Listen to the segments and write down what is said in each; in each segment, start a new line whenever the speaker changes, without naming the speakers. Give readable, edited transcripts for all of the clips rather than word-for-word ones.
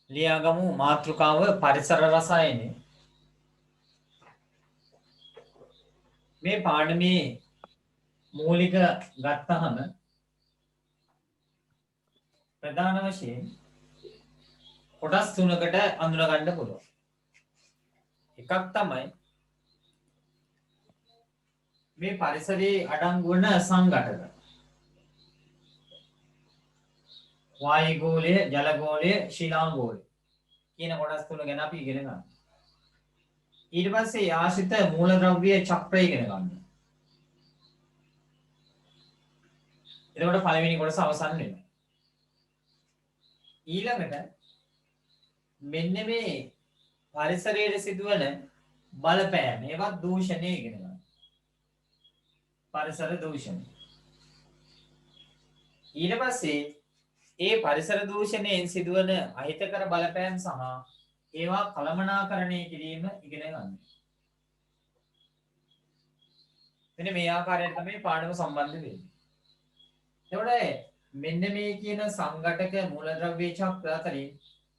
ලියාගමු මාතෘකාව පරිසර රසායනය. මේ පාඩමේ මූලික ගත්තහම ප්‍රධාන වශයෙන් කොටස් තුනකට අඳුන ගන්න පුළුවන්. එකක් තමයි මේ පරිසරයේ අඩංගු වන සංඝටක. වායු ගෝලය, ජල ගෝලය, ශිලා ගෝලය කියන කොටස් තුන ගැන අපි ඉගෙන ගන්නවා. ඊට පස්සේ ආශ්‍රිත මූලද්‍රව්‍ය චක්‍රය ඉගෙන ගන්නවා. එතකොට පළවෙනි කොටස අවසන් වෙනවා. ඊළඟට මෙන්න මේ පරිසරයේ සිදුවන බලපෑම ඒවත් දූෂණය ඉගෙන ගන්නවා. පරිසර දූෂණය. ඊට පස්සේ ඒ පරිසර දූෂණයෙන් සිදුවන අහිතකර බලපෑම් සහ ඒවා කළමනාකරණය කිරීම ඉගෙන ගන්න. මෙන්න මේ ආකාරයට තමයි පාඩම සම්බන්ධ වෙන්නේ. එතකොට මෙන්න මේ කියන සංඝටක මූලද්‍රව්‍ය චක්‍ර අතරින්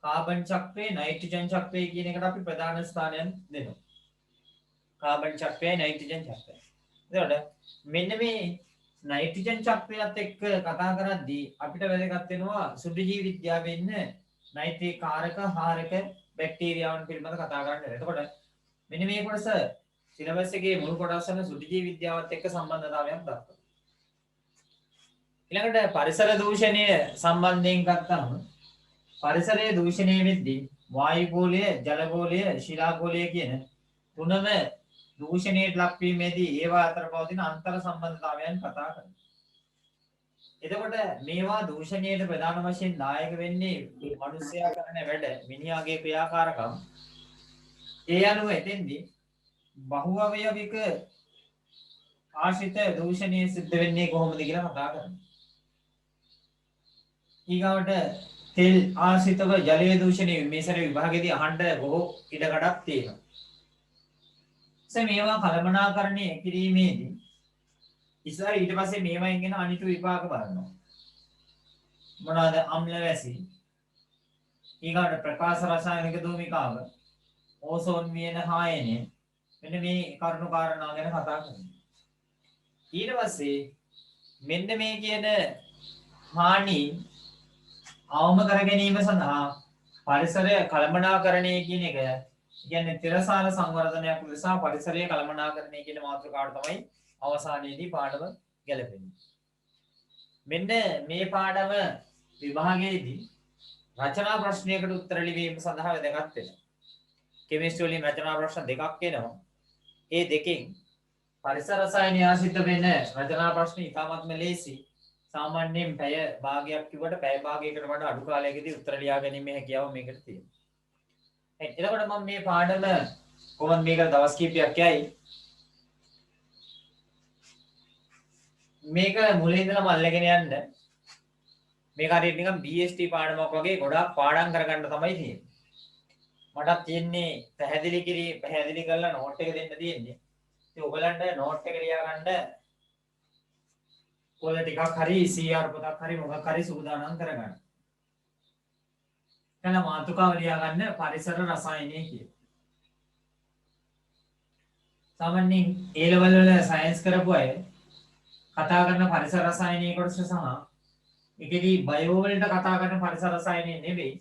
කාබන් චක්‍රය, නයිට්‍රජන් චක්‍රය කියන එකට අපි ප්‍රධාන ස්ථානයක් දෙනවා. කාබන් චක්‍රයයි නයිට්‍රජන් චක්‍රයයි. එතකොට මෙන්න මේ නයිට්‍රජන් චක්‍රයත් එක්ක කතා කරද්දී අපිට වැදගත් වෙනවා සුද්ධ ජීව විද්‍යාවේ ඉන්න නයිට්‍රේට් කාරක, හාරක, බැක්ටීරියාවන් පිළිබඳ කතා කරන්න. එතකොට මෙන්න මේ කොටස සිලබස් එකේ මුල් කොටස් වන සුද්ධ ජීව විද්‍යාවත් එක්ක සම්බන්ධතාවයක් දක්වනවා. ඊළඟට පරිසර දූෂණය සම්බන්ධයෙන් ගත්තම පරිසරයේ දූෂණය වෙද්දී වායු ගෝලය, ජල ගෝලය, ශිලා ගෝලය කියන තුනම දූෂණයට ලක්වීමේදී ඒවා අතර පවතින අන්තර් සම්බන්ධතාවයන් කතා කරනවා. එතකොට මේවා දූෂණයට ප්‍රධාන වශයෙන් දායක වෙන්නේ මිනිස්යා කරන වැඩ, මිනිහාගේ ක්‍රියාකාරකම්. ඒ අනුව එතෙන්දී බහුවවයවික ආශ්‍රිත දූෂණය සිද්ධ වෙන්නේ කොහොමද කියලා කතා කරනවා. ඊගාවට තෙල් ආශ්‍රිතව ජලීය දූෂණය මේ සැරේ විභාගයේදී අහන්න බොහෝ ඉඩකඩක් තියෙනවා. මේවා කළමනාකරණය කිරීමේදී ඉස්සර ඊට පස්සේ මේවායින් ගෙන අනිතු විපාක බලනවා. මොනවාද? අම්ල වැසි, ඊගාට ප්‍රකාශ රසායනික ධූමිකාව, ඕසෝන් වියන හායනය, මෙන්න මේ කරුණු කාරණා ගැන කතා කරනවා. ඊට පස්සේ මෙන්න මේ කියන හානි අවම කර ගැනීම සඳහා පරිසරය කළමනාකරණය කියන එක කියන්නේ තිරසාර සංවර්ධනයක් ලෙස පරිසරය කළමනාකරණය කියන මාතෘකාවට තමයි අවසානයේදී පාඩම ගැලපෙන්නේ. මෙන්න මේ පාඩම විභාගයේදී රචනා ප්‍රශ්නයකට උත්තර ලිවීම සඳහා වැදගත් වෙනවා. කෙමිස්ට්‍රි වලින් රචනා ප්‍රශ්න දෙකක් එනවා. ඒ දෙකෙන් පරිසර රසායන ආශ්‍රිත වෙන රචනා ප්‍රශ්න ඉතාමත්ම ලේසි. සාමාන්‍යයෙන් පැය භාගයක් කිව්වට පැය භාගයකට වඩා අඩු කාලයකදී උත්තර ලියා ගැනීමේ හැකියාව මේකට තියෙනවා. එතකොට මම මේ පාඩම කොහොමද මේක දවස් කිහිපයක් යයි. මේක මුලින් ඉඳලම අල්ලගෙන යන්න. මේක හරියට නිකන් BST පාඩමක් වගේ ගොඩාක් පාඩම් කරගන්න තමයි තියෙන්නේ. මටත් තියෙන්නේ පැහැදිලි කරලා නෝට් එක දෙන්න තියෙන්නේ. ඉතින් ඔයගලන්ට නෝට් එක ලියා ගන්න පොත ටිකක් හරි CR පොතක් හරි මොකක් හරි සූදානම් කරගන්න. එතන මාතෘකාව ලියා ගන්න පරිසර රසායනය කියලා. සාමාන්‍යයෙන් A level වල සයන්ස් කරපු අය කතා කරන පරිසර රසායනයේ කොටස සහ ඒකෙදි බයෝ වලට කතා කරන පරිසර රසායනය නෙවෙයි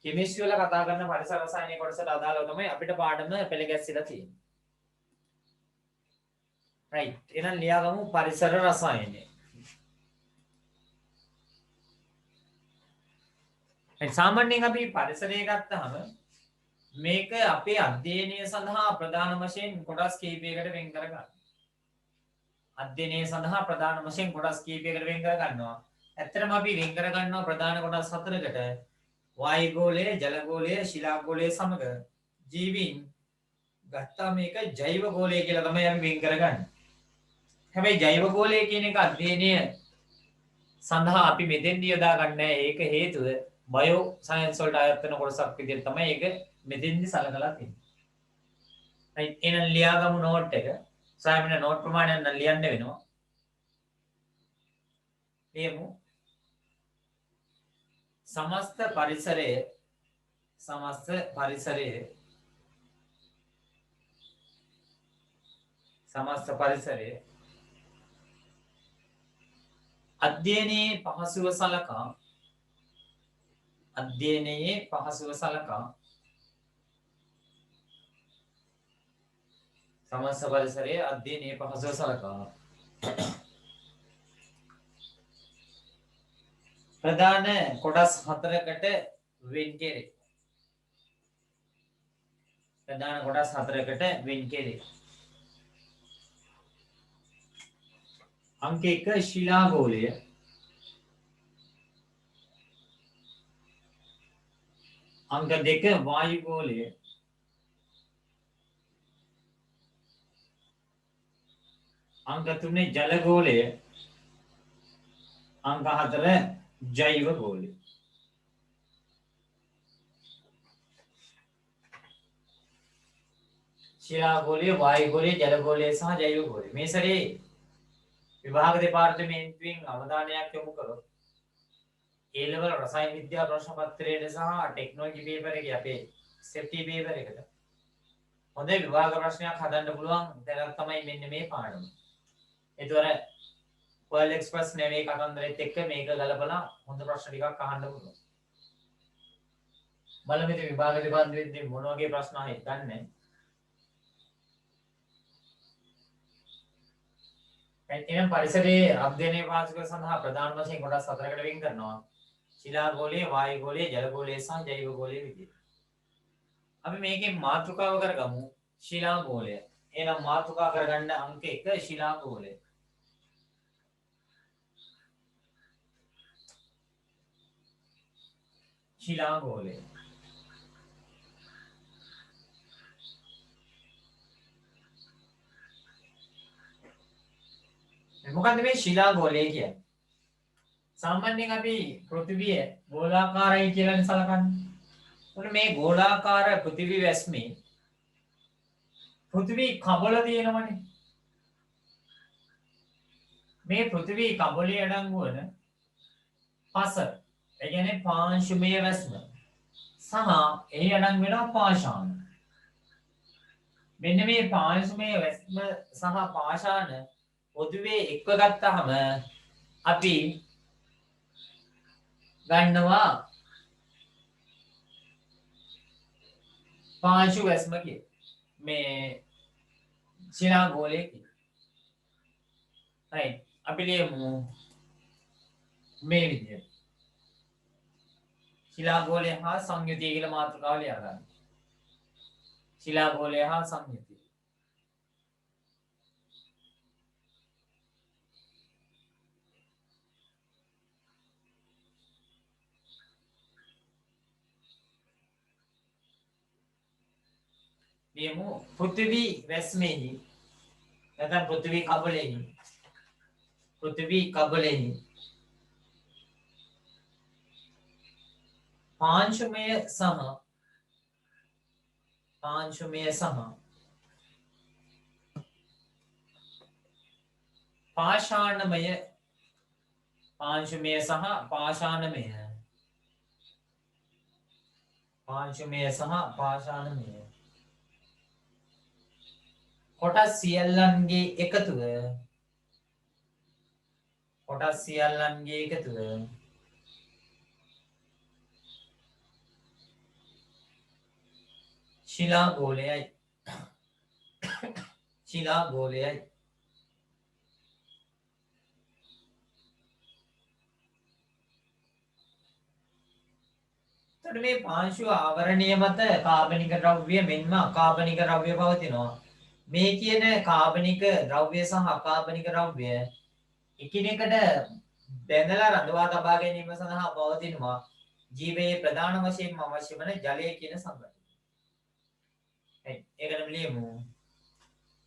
කෙමිස්ට්‍රි වල කතා කරන පරිසර රසායනයේ කොටසට අදාළව තමයි අපිට පාඩම පෙළ ගැස්සිලා තියෙන්නේ. right එහෙනම් ලියාගමු පරිසර රසායනය. සාමාන්‍යයෙන් අපි පරිසරය ගත්තාම මේක අපේ අධ්‍යයනය සඳහා ප්‍රධාන වශයෙන් කොටස් කිහිපයකට වෙන් කර ගන්නවා. අධ්‍යයනය සඳහා ප්‍රධාන වශයෙන් කොටස් කිහිපයකට වෙන් කර ගන්නවා. ඇත්තටම අපි වෙන් කර ගන්නවා ප්‍රධාන කොටස් හතරකට. වායු ගෝලය, ජල ගෝලය, ශිලා ගෝලය සමග ජීවීන් ගත්තා මේක ජෛව ගෝලය කියලා තමයි අපි වෙන් කරගන්නේ. හැබැයි ජෛව ගෝලය කියන එක අධ්‍යයනය සඳහා අපි මෙතෙන්දී යොදා ගන්න ඒක හේතුව බයෝ සයන්ස් වලට අයත් වෙන කොටසක් විදිහට තමයි ඒක මෙතෙන්දී සලකලා තියෙන්නේ. right එහෙනම් ලියාගමු නෝට් එක. සාමාන්‍ය නෝට් ප්‍රමාණයක් නම් ලියන්න වෙනවා. ලියමු. समस्त परिसरे अध्ययने पहसुव सलका समस्त परिसरे अध्ययने पहसुव सलका प्रधान කොටස් හතරකට වෙන් කෙරේ. ප්‍රධාන කොටස් හතරකට වෙන් කෙරේ. अंक 1 शिलागोलय, अंक 2 वायुगोलय, अंक 3 जलगोलय, अंक 4 जैव गोलय. शिलागोलय, वायुगोलय, जलगोलय सह जैव गोलय. මේ සැරේ විභාග දෙපාර්තමේන්තුවෙන් අවධානයක් යොමු කරොත් ඒ ලෙවල් රසායන විද්‍යා ප්‍රශ්න පත්‍රයේ සහ ටෙක්නොලොජි පේපර් එකේ අපේ සෙෆ්ටි පේපර් එකට හොඳ විභාග ප්‍රශ්නයක් හදන්න පුළුවන් දැනක් තමයි මෙන්න මේ පාඩම. ඒතර පර්ල් එක්ස්ප්‍රස් නෙවෙයි කතන්දරෙත් එක්ක මේක ගලපලා හොඳ ප්‍රශ්න ටිකක් අහන්න පුළුවන්. බලමු ඉතින් විභාග දෙපාර්තමේන්තුවෙන් මොන වගේ ප්‍රශ්න ආයෙත් ගන්නෑ. එනම් පරිසරයේ අධ්‍යයනයේ පාසුක සඳහා ප්‍රධාන වශයෙන් කොටස් හතරකට වෙන් කරනවා. ශිලාගෝලය, වායුගෝලය, ජලගෝලය සහ ජෛව ගෝලය විදිහට. අපි මේකේ මාතෘකාව කරගමු ශිලාගෝලය. එහෙනම් මාතෘකා කරගන්න අංක 1 ශිලාගෝලය. ශිලාගෝලය. මොකද්ද මේ ශිලාගෝලය කියන්නේ? සාමාන්‍යයෙන් අපි පෘථිවිය ගෝලාකාරයි කියලා සලකන්නේ. මොන මේ ගෝලාකාර පෘථිවි වැස්මේ පෘථිවි කබල තියෙනවනේ. මේ පෘථිවි කබලේ අඩංගු වන පස, ඒ කියන්නේ පාංශුමය වැස්ම සහ එහි අඩංගු වෙනවා පාෂාණ. මෙන්න මේ පාංශුමය වැස්ම සහ පාෂාණ පොදුවේ එක්ව ගත්තාම අපි ගන්නවා පාංශු වැස්ම කිය. මේ ශිලාගෝලය කිය. right අපි ලියමු මේ විදිහට. ශිලාගෝලය හා සංයුතිය කියලා මාතෘකාව ලියා ගන්න. ශිලාගෝලය හා සංයුතිය. लियमु पृथ्वी වැස්මෙහි නැත්නම් පෘථිවි කබලෙහි පාංශුමය සහ පාෂාණමය කොටස් සියල්ලන්ගේ එකතුව ශිලාගෝලයයි. එතකොට මේ පාංශු ආවරණය මත කාබනික ද්‍රව්‍ය මෙන්ම අකාබනික ද්‍රව්‍ය පවතිනවා. මේ කියන කාබනික ද්‍රව්‍ය සහ අකාබනික ද්‍රව්‍ය එකිනෙකට බැඳලා රඳවා තබා ගැනීම සඳහා පවතිනවා ජීවයේ ප්‍රධාන වශයෙන්ම අවශ්‍ය වන ජලය කියන සංගතය. ඒකනම් ලියමු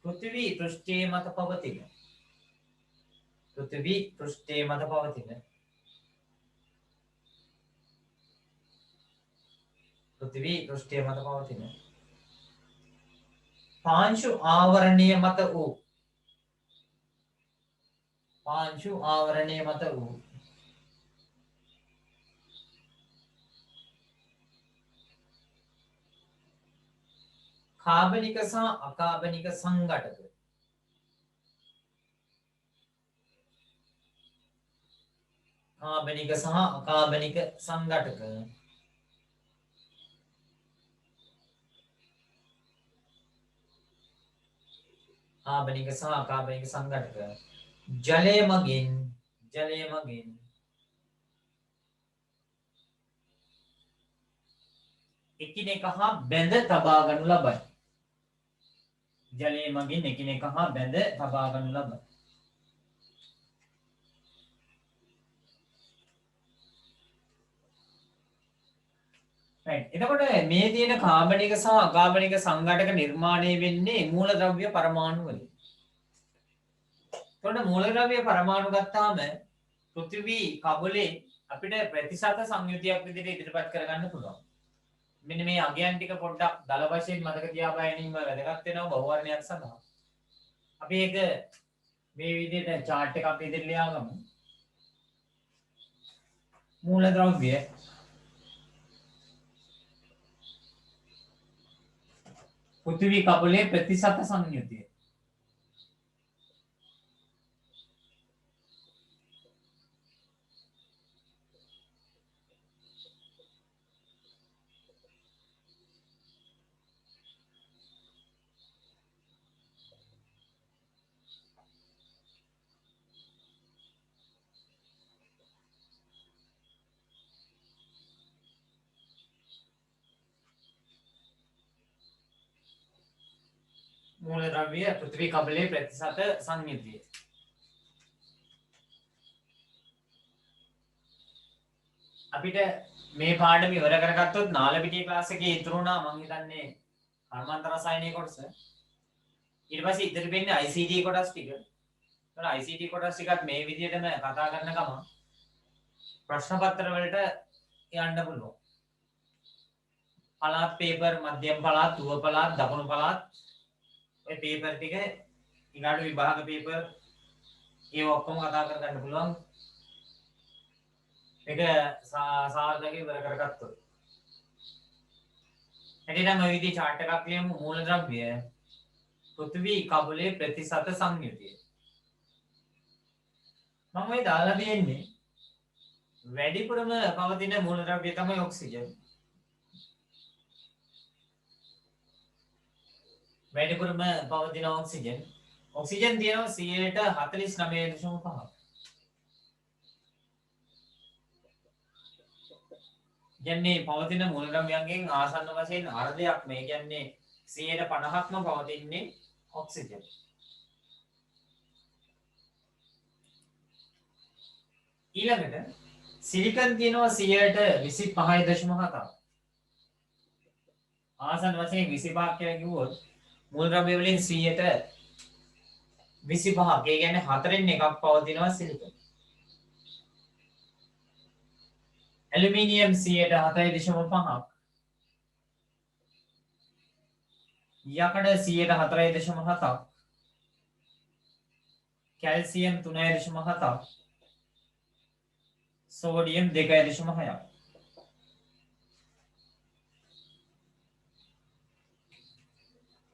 පෘථිවි පෘෂ්ඨයේ මත පවතින පාංශු ආවරණය මත වූ කාබනික සහ අකාබනික සංඝටක. කාබනික සහ අකාබනික සංඝටක. කාබනික සහ අකාබනික සංඝටක. ජලය මගින් එකිනෙක හා බැඳ තබා ගනු ලබයි. ජලය මගින් එකිනෙක හා බැඳ තබා ගනු ලබයි. එතකොට මේ තියෙන කාබනික සහ අකාබනික සංඝටක නිර්මාණය වෙන්නේ මූලද්‍රව්‍ය පරමාණු වලින්. එතකොට මූලද්‍රව්‍ය පරමාණු ගත්තාම පෘථිවි කබලේ අපිට ප්‍රතිශත සංයුතියක් විදිහට ඉදිරිපත් කරගන්න පුළුවන්. මෙන්න මේ අගයන් ටික පොඩ්ඩක් දල වශයෙන් මතක තියාගන්න ගැනීම වැදගත් වෙනවා බහුවර්ණයක් සඳහා. අපි ඒක මේ විදිහට chart එකක් ඉදිරියට ලියාගමු. මූලද්‍රව්‍ය පෘථිවි කබලේ ප්‍රතිශත සංයුතිය. මූලද්‍රව්‍ය පෘථිවි කබලේ ප්‍රතිශත සංයුතිය. අපිට මේ පාඩම ඉවර කරගත්තොත් නාලපිටිය ක්ලාස් එකේ ඉතුරු වුණා මම හිතන්නේ කර්මාන්ත රසායනික කොටස. ඊට පස්සේ ඉතිරි වෙන්නේ ICT කොටස් ටික. ඒතකොට ICT කොටස් ටිකත් මේ විදිහටම කතා කරන ගමන් ප්‍රශ්න පත්‍ර වලට යන්න පුළුවන්. පළාත් පේපර්, මධ්‍යම පළාත්, තුව පළාත්, දකුණු පළාත් ඒ පේපර් ටික ඊගාට විභාග පේපර් ඒව ඔක්කොම කතා කරගන්න පුළුවන්. ඒක සාර්ථකව ඉවර කරගත්තොත්. එදිනම් මේ විදිහේ chart එකක් ලියමු. මූලද්‍රව්‍ය පෘථිවි කබලේ ප්‍රතිශත සංයුතිය. මම මේ දාලා දෙන්නේ වැඩිපුරම පවතින මූලද්‍රව්‍ය තමයි ඔක්සිජන්. වැඩිපුරම පවතින ඔක්සිජන්. ඔක්සිජන් තියෙනවා 49.5%. කියන්නේ පවතින මූලද්‍රව්‍යයන්ගෙන් ආසන්න වශයෙන් අර්ධයක් මේ කියන්නේ 50%ක්ම පවතින්නේ ඔක්සිජන්. ඊළඟට සිලිකන් තියෙනවා 25.7%. ආසන්න වශයෙන් 25 කියලා කිව්වොත් මූලද්‍රව්‍ය වලින් 25%. ඒ කියන්නේ 4න් එකක් පවතිනවා සිලිකන්. ඇලුමිනියම් 7.5%. යකඩ 4.7%. කැල්සියම් 3.7%. සෝඩියම් 2.6%.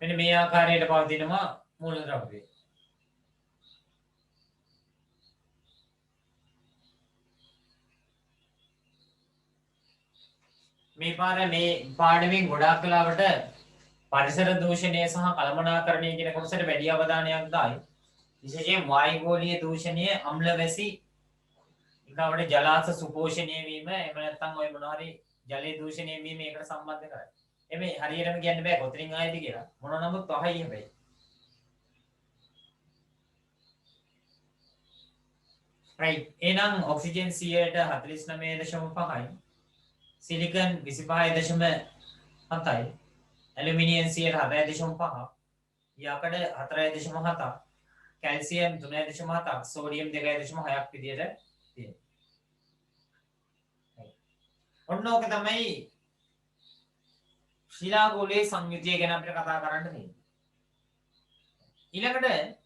මෙන්න මේ ආකාරයට පවතිනවා මූලද්‍රව්‍ය. මේ පාඩමෙන් ගොඩාක් වෙලාවට පරිසර දූෂණය සහ කළමනාකරණය කියන කොටසට වැඩි අවධානයක් දායි. විශේෂයෙන් වායුගෝලීය දූෂණය, අම්ල වැසි, ඊගාවට ජලාශ සුපෝෂණය වීම, එහෙම නැත්නම් ඔය මොනවා හරි ජලයේ දූෂණය වීම ඒකට සම්බන්ධ කරයි. එමේ හරියටම කියන්න බෑ කොතනින් ආයිද කියලා. මොන නමුත් අහයි හැබැයි. right. එහෙනම් ඔක්සිජන් 49.5යි. සිලිකන් 25.7යි. ඇලුමිනියම් 7.5. යකඩ 4.7. කැල්සියම් 3.7. සෝඩියම් 2.6ක් විදියට තියෙනවා. ඔන්න ඕක තමයි ශිලාගෝලයේ සංයුතිය ගැන අපිට කතා කරන්න තියෙන්නේ. ඊළඟට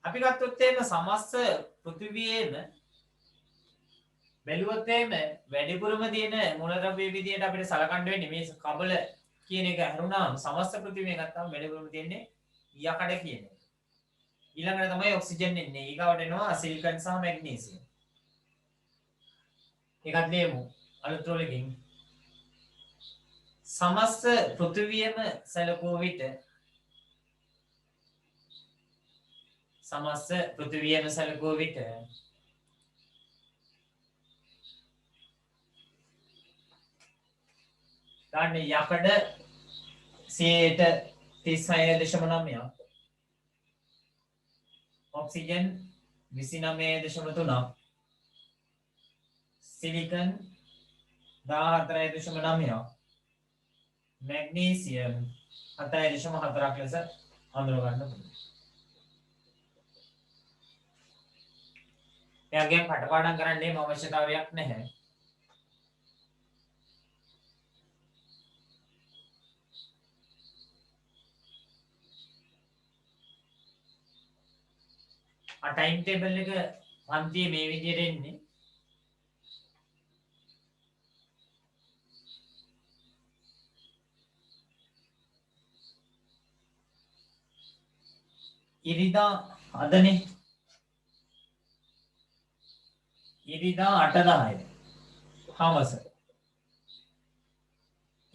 අපි ගත්තොත් එහෙම සමස්ත පෘථිවියේම බැලුවොත් එහෙම වැඩිපුරම තියෙන මූලද්‍රව්‍ය විදියට අපිට සලකන්න වෙන්නේ මේ කබල කියන එක හරුණාම සමස්ත පෘථිවිය ගත්තාම වැඩිපුරම තියෙන්නේ යකඩ කියන එක. ඊළඟට තමයි ඔක්සිජන් එන්නේ. ඊගාවට එනවා සිලිකන් සහ මැග්නීසියම්. ඒකත් ලියමු අලුත් රෝලකින්. සමස්ත පෘථිවියම සැලකුව විට සමස්ත පෘථිවියම සැලකුව විට ගන්න යකඩ 36.9ක් ඔක්සිජන් 29.3ක් සිලිකන් 14.9ක් මැග්නීසියම් 7.4ක් ලෙස අඳුර ගන්න පුළුවන්. එයාගෙන් කටපාඩම් කරන්නේ අවශ්‍යතාවයක් නැහැ. ටයිම් ටේබල් එක පන්තියේ මේ විදිහට එන්නේ. ඉරිදා අදනේ ඉරිදා 8:10 හවස.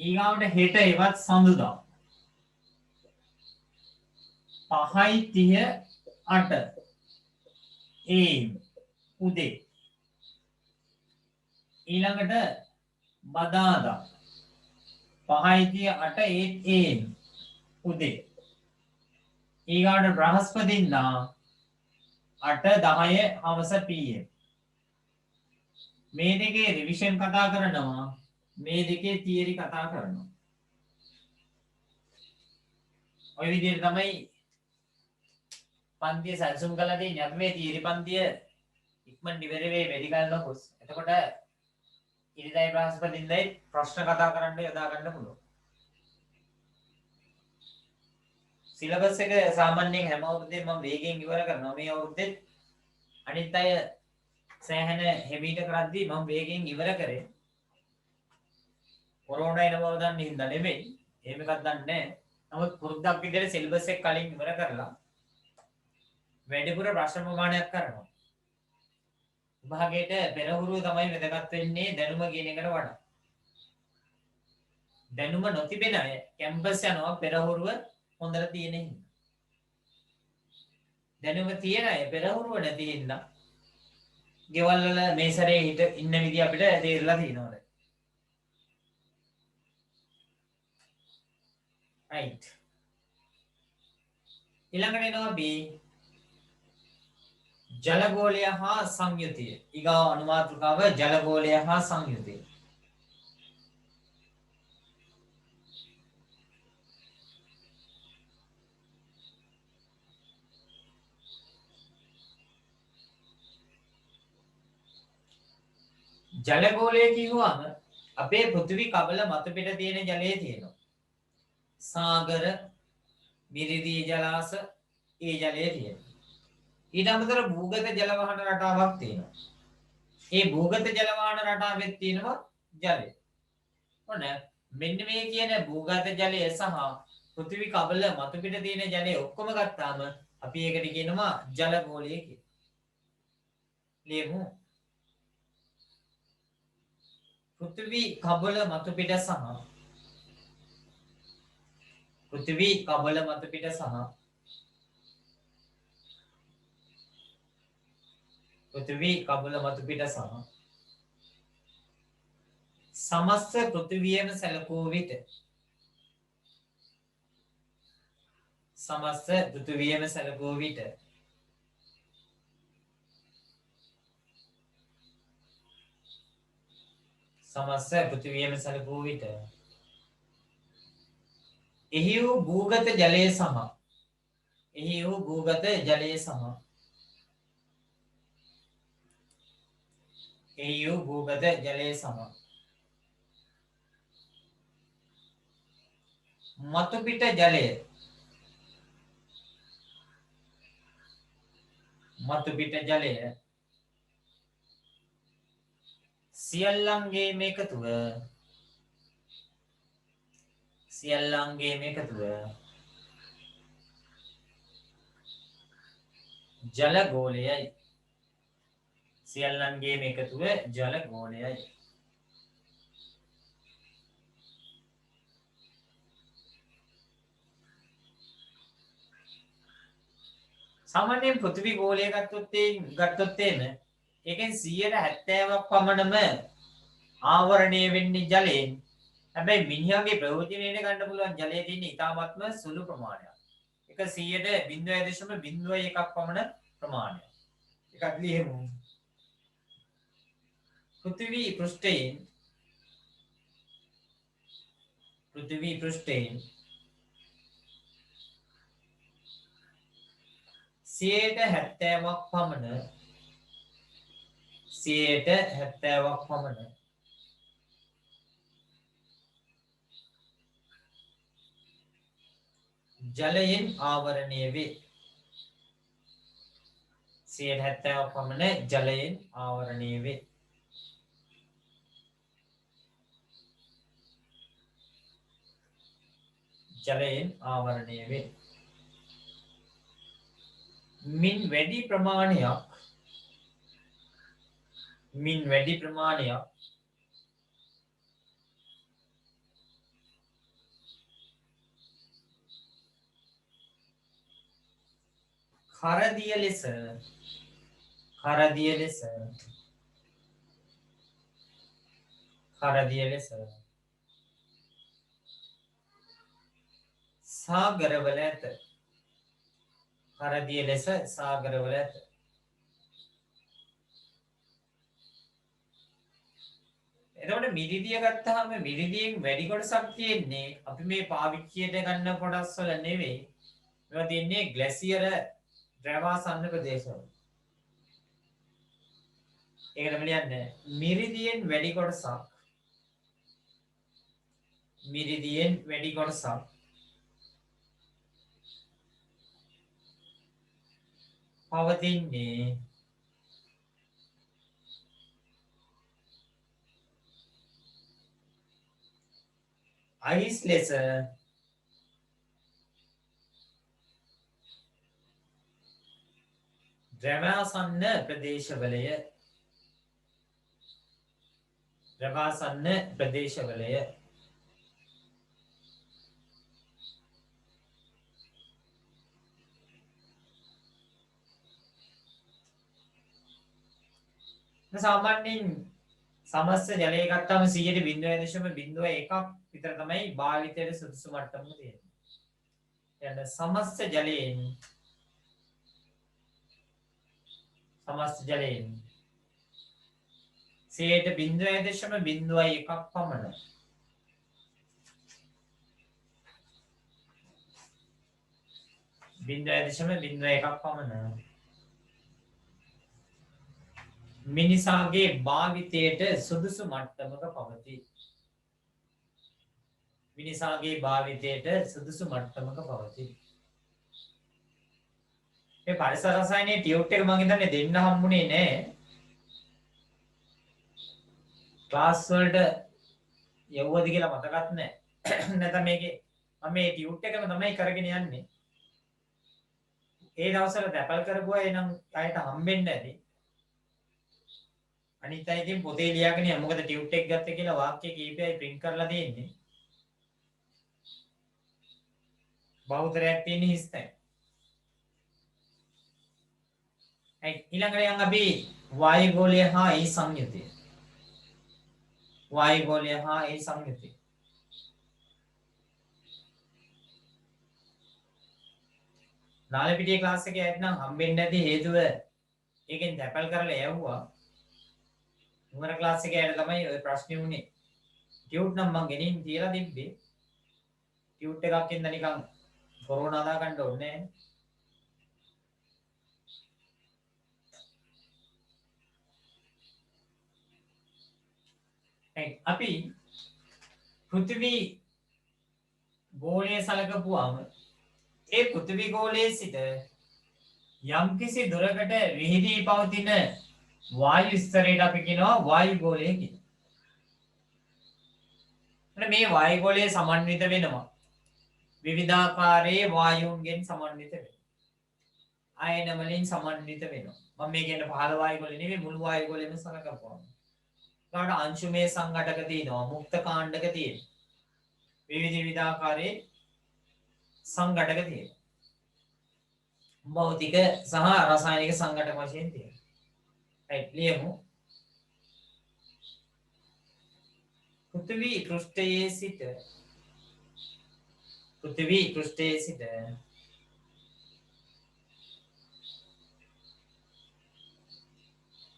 ඊගාවට හෙට එවත් සඳුදා 5:38 AM උදේ. ඊළඟට බදාදා 5:38 AM උදේ. ඊගාට බ්‍රහස්පතින්දා 8:10 හවස PM. මේ දෙකේ රිවිෂන් කතා කරනවා, මේ දෙකේ තියරි කතා කරනවා. ඔය විදිහට තමයි පන්තිය සැලසුම් කළා තියෙන්නේ. අපි මේ තියරි පන්තිය ඉක්මන් ඉවර වෙයි වැඩි කල නොකොස්. එතකොට ඉරිදා බ්‍රහස්පතින්දා ප්‍රශ්න කතා කරන්න යොදා ගන්න පුළුවන්. සිලබස් එක සාමාන්‍යයෙන් හැම අවුරුද්දෙම මම වේගෙන් ඉවර කරනවා. මේ අවුරුද්දෙත් අනිත් අය සෑහෙන හෙමීට කරද්දී මම වේගෙන් ඉවර කරේ. කොරෝනා එන බව දන්නේ හින්දා නෙමෙයි. එහෙම එකක් දන්නේ නැහැ. නමුත් පුරුද්දක් විදිහට සිලබස් එක කලින් ඉවර කරලා වැඩිපුර ප්‍රශ්න ප්‍රමාණයක් කරනවා. විභාගයට පෙරහුරුව තමයි වැදගත් වෙන්නේ දැනුම කියන එකට වඩා. දැනුම නොතිබෙන අය කැම්පස් යනවා පෙරහුරුව හොඳට තියෙන හින්දා. දැනුම තියෙන අය පෙරහුරුව නැති හින්දා ගෙවල් වල මේ සැරේ හිට ඉන්න විදිය අපිට තේරලා තියෙනවා. right. ඊළඟට එනවා B ජලගෝලය හා සංයුතිය. ඊගාව අනුමාතෘකාව ජලගෝලය හා සංයුතිය. ජලගෝලය කියුවාම අපේ පෘථිවි කබල මත පිට තියෙන ජලය තියෙනවා. සාගර, මිරිදී ජලාශ, ඒ ජලය තියෙනවා. ඊට අමතර භූගත ජල වහන රටාවක් තියෙනවා. ඒ භූගත ජල වහන රටාවෙත් තියෙනවා ජලය. ඔන්න මෙන්න මේ කියන භූගත ජලය සහ පෘථිවි කබල මත පිට තියෙන ජලය ඔක්කොම ගත්තාම අපි ඒකට කියනවා ජලගෝලය කියලා. ලියමු. පෘථිවි කබල මත පිට සහ පෘථිවි කබල මත පිට සහ පෘථිවි කබල මත පිට සහ සමස්ත පෘථිවියම සැලකූ විට සමස්ත පෘථිවියම සැලකූ විට සමස්ත පෘථිවියම සැලකූ විට එහි වූ භූගත ජලය සහ එහි වූ භූගත ජලය සහ එහි වූ භූගත ජලය සහ මතු පිට ජලය සියල්ලන්ගේ මේකතුව සියල්ලන්ගේ මේකතුව ජල ගෝලයයි. සියල්ලන්ගේ මේකතුව ජල ගෝලයයි. සාමාන්‍යයෙන් පෘථිවි ගෝලය ගත්තොත් ඒකෙන් 70%ක් පමණම ආවරණය වෙන්නේ ජලයෙන්. හැබැයි මිනිහාගේ ප්‍රයෝජනෙට ගන්න පුළුවන් ජලය තියෙන ඉතාමත්ම සුළු ප්‍රමාණයක්. ඒක 0.01ක් පමණ ප්‍රමාණයක්. එකක් ලියමු. පෘථිවි පෘෂ්ඨයෙන් 70%ක් පමණ 70%ක් පමණ ජලයෙන් ආවරණය වේ. 70%ක් පමණ ජලයෙන් ආවරණය වේ. ජලයෙන් ආවරණය වේ. මින් වැඩි ප්‍රමාණයක් කරදිය ලෙස සාගරවල ඇත. කරදිය ලෙස සාගරවල ඇත. එතකොට මිරිදිය ගත්තාම මිරිදියෙන් වැඩි කොටසක් තියෙන්නේ අපි මේ පාවිච්චියට ගන්න කොටස් වල නෙවෙයි. මේවා තියෙන්නේ ග්ලැසියර ද්‍රවාසන්න ප්‍රදේශවල. ඒකට කියන්නේ මිරිදියෙන් වැඩි කොටසක් පවතින්නේ අයිස් ලෙස ද්‍රවාසන්න ප්‍රදේශවලය. සාමාන්‍යයෙන් සමස්ත ජලය ගත්තාම 0.01ක් විතර තමයි භාවිතයට සුදුසු මට්ටම තියෙන්නේ. يعني සමස්ත ජලයෙන් 0.01ක් පමණ මිනිසාගේ භාවිතයට සුදුසු මට්ටමක පවතී. මේ පරිසර රසායනයේ ටියුට් එක මම හිතන්නේ දෙන්න හම්බුනේ නෑ. ක්ලාස් වලට යවුවද කියලා මතකත් නෑ. නැත්නම් මේකේ මම මේ ටියුට් එකම තමයි කරගෙන යන්නේ. ඒ දවස්වල දැපල් කරපුවා එනම් අයට හම්බෙන්නේ නැති. අනිත් අය ඉතින් පොතේ ලියාගෙන යන්න. මොකද ටියුට් එක ගත්තේ කියලා වාක්‍ය කීපයයි print කරලා දෙන්නේ. බහුතරයක් තියෙන හිස්තැන්. ඊළඟට යන් අපි වායුගෝලය හා ඒ සංයුතිය. නාලපිටියේ ක්ලාස් එකේ ඇත්නම් හම්බෙන්නේ නැති හේතුව ඒකෙන් දැපල් කරලා යවුවා. නුවර ක්ලාස් එකේ ඇයට තමයි ඔය ප්‍රශ්නේ උනේ. ටියුට් නම් මං ගෙනින් තියලා තිබ්බේ. ටියුට් එකක් ඉඳන් නිකන් කොරෝනා දා ගන්න ඕනේ නෑ. අපි පෘථිවි ගෝලය සලකපුවාම ඒ පෘථිවි ගෝලයේ සිට යම්කිසි දුරකට විහිදී පවතින වායු ස්තරයට අපි කියනවා වායු ගෝලය කියලා. මේ වායුගෝලයේ සමන්විත වෙනවා. විවිධාකාරයේ වායුන්ගෙන් සමන්විත වෙනවා. අයන වලින් සමන්විත වෙනවා. මම මේ කියන්නේ පහළ වායුගෝලෙ නෙවෙයි මුළු වායුගෝලෙම සලකපුවාම. ඒකට අංශුමය සංඝටක තියෙනවා, මුක්ත කාණ්ඩක තියෙනවා. විවිධාකාරයේ සංඝටක තියෙනවා. භෞතික සහ රසායනික සංඝටක වශයෙන් තියෙනවා. right ලියමු. පෘථිවි පෘෂ්ඨයේ සිට පෘථිවි පෘෂ්ඨයේ සිට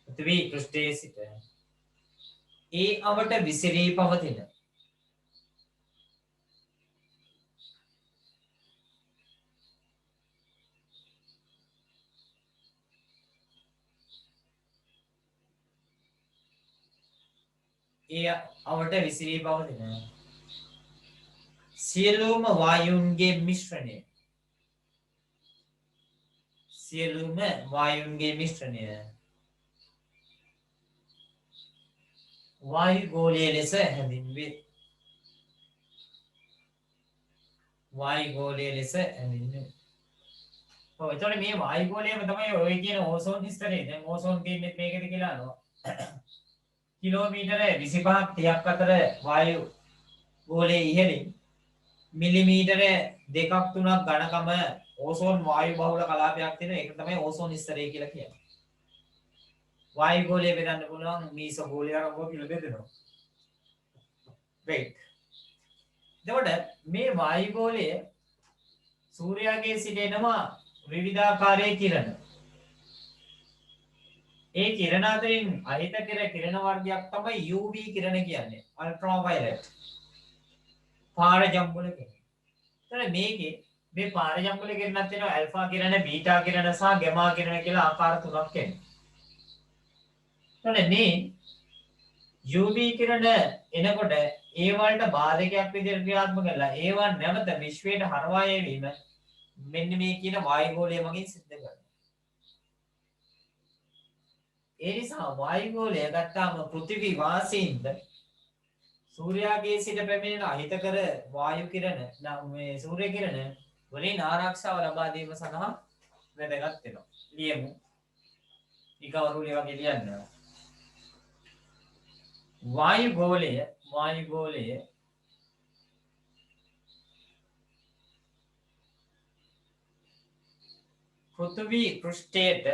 පෘථිවි පෘෂ්ඨයේ සිට ඒ අවට විසිරී පවතින ඒ අවට විසිරී පවතින සියලුම වායුන්ගේ මිශ්‍රණය සියලුම වායුන්ගේ මිශ්‍රණය වායු ගෝලයේ ලෙස හැඳින්වේ. වායු ගෝලයේ ලෙස හැඳින්වේ. ඔව් එතකොට මේ වායු ගෝලයම තමයි ඔය කියන ඕසෝන් ස්තරේ. දැන් ඕසෝන් තියෙන්නේ මේකද කියලා අහනවා. කිලෝමීටර 25ක් 30ක් අතර වායු ගෝලයේ ඉහළින් මිලිමීටර 2ක් 3ක් ඝනකම ඕසෝන් වායු බහුල කලාපයක් තියෙන ඒක තමයි ඕසෝන් ස්තරය කියලා කියන්නේ. වායු ගෝලය බෙදන්න පුළුවන් මීස ගෝලය අරඹ කියලා බෙදෙනවා. right. එතකොට මේ වායු ගෝලය සූර්යාගේ සිට එනවා විවිධාකාරයේ කිරණ. ඒ කිරණ අතරින් අහිතකර කිරණ වර්ගයක් තමයි UV කිරණ කියන්නේ. අල්ට්‍රාවයලට්. පාරජම්බුල කිරණ. එතන මේකේ මේ පාරජම්බුල කිරණත් වෙනවා ඇල්ෆා කිරණ, බීටා කිරණ සහ ගැමා කිරණ කියලා ආකාර තුනක් එනවා. එතන මේ UV කිරණ එනකොට ඒ වලට බාධකයක් විදිහට ක්‍රියාත්මක කරලා ඒවා නැවත විශ්වයට හරවා යැවීම මෙන්න මේ කියන වායු ගෝලය මගින් සිද්ධ කරනවා. ඒ නිසා වායු ගෝලය ගත්තාම පෘථිවි වාසීන්ද සූර්යාගේ සිට පැමිණෙන අහිතකර වායු කිරණ මේ සූර්ය කිරණ වලින් ආරක්ෂාව ලබා දීම සඳහා වැදගත් වෙනවා. ලියමු. ඊකවරුලිය වගේ ලියන්න. වායු ගෝලය පෘථිවි පෘෂ්ඨයට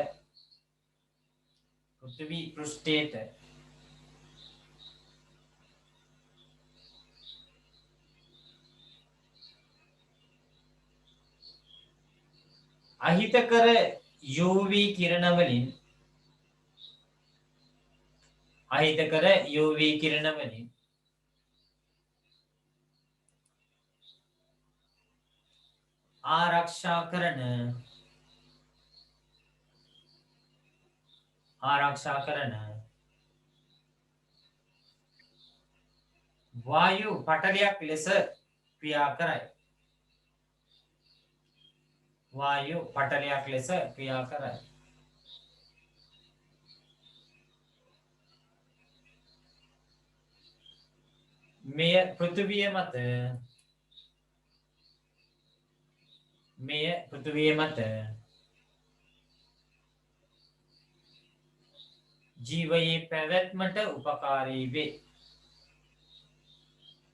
අහිතකර UV කිරණ වලින් ආරක්ෂා කරන වායු පටලයක් ලෙස ක්‍රියා කරයි. මෙය පෘථිවිය මත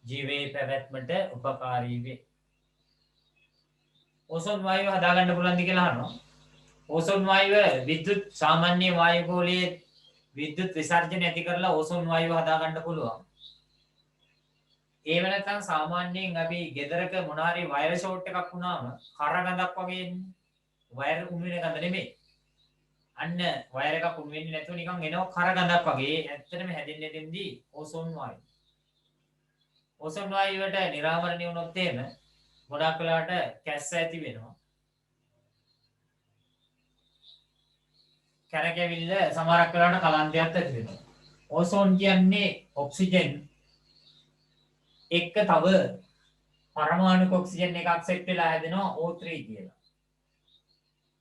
ජීවයේ පැවැත්මට උපකාරී වේ. ඕසෝන් වායුව හදාගන්න පුළුවන්ද කියලා අහනවා. ඕසෝන් වායුව විද්‍යුත් සාමාන්‍ය වායු ගෝලයේ විද්‍යුත් විසර්ජන ඇති කරලා ඕසෝන් වායුව හදාගන්න පුළුවන්. ඒ වෙනතන් සාමාන්‍යයෙන් අපි ගෙදරක මොන හරි වයර් ෂෝට් එකක් වුණාම කරගඳක් වගේ එන්නේ. වයර් උණු වෙන ගඳ නෙමෙයි. අන්න වයර් එකක් උණු වෙන්නේ නැතුව නිකන් එනවා කරගඳක් වගේ. ඇත්තටම හැදෙන්නේ දෙන්නේ ඕසෝන් වායුව. ඕසෝන් වායුවට නිරාවරණය වුණොත් එහෙම ගොඩක් වෙලාවට කැස්ස ඇති වෙනවා. කැරකෙවිල්ල සමහරක් වෙලාවට කලන්තයක් ඇති වෙනවා. ඕසෝන් කියන්නේ ඔක්සිජන් එක්ක තව පරමාණුක ඔක්සිජන් එකක් සෙට් වෙලා හැදෙනවා O3 කියලා.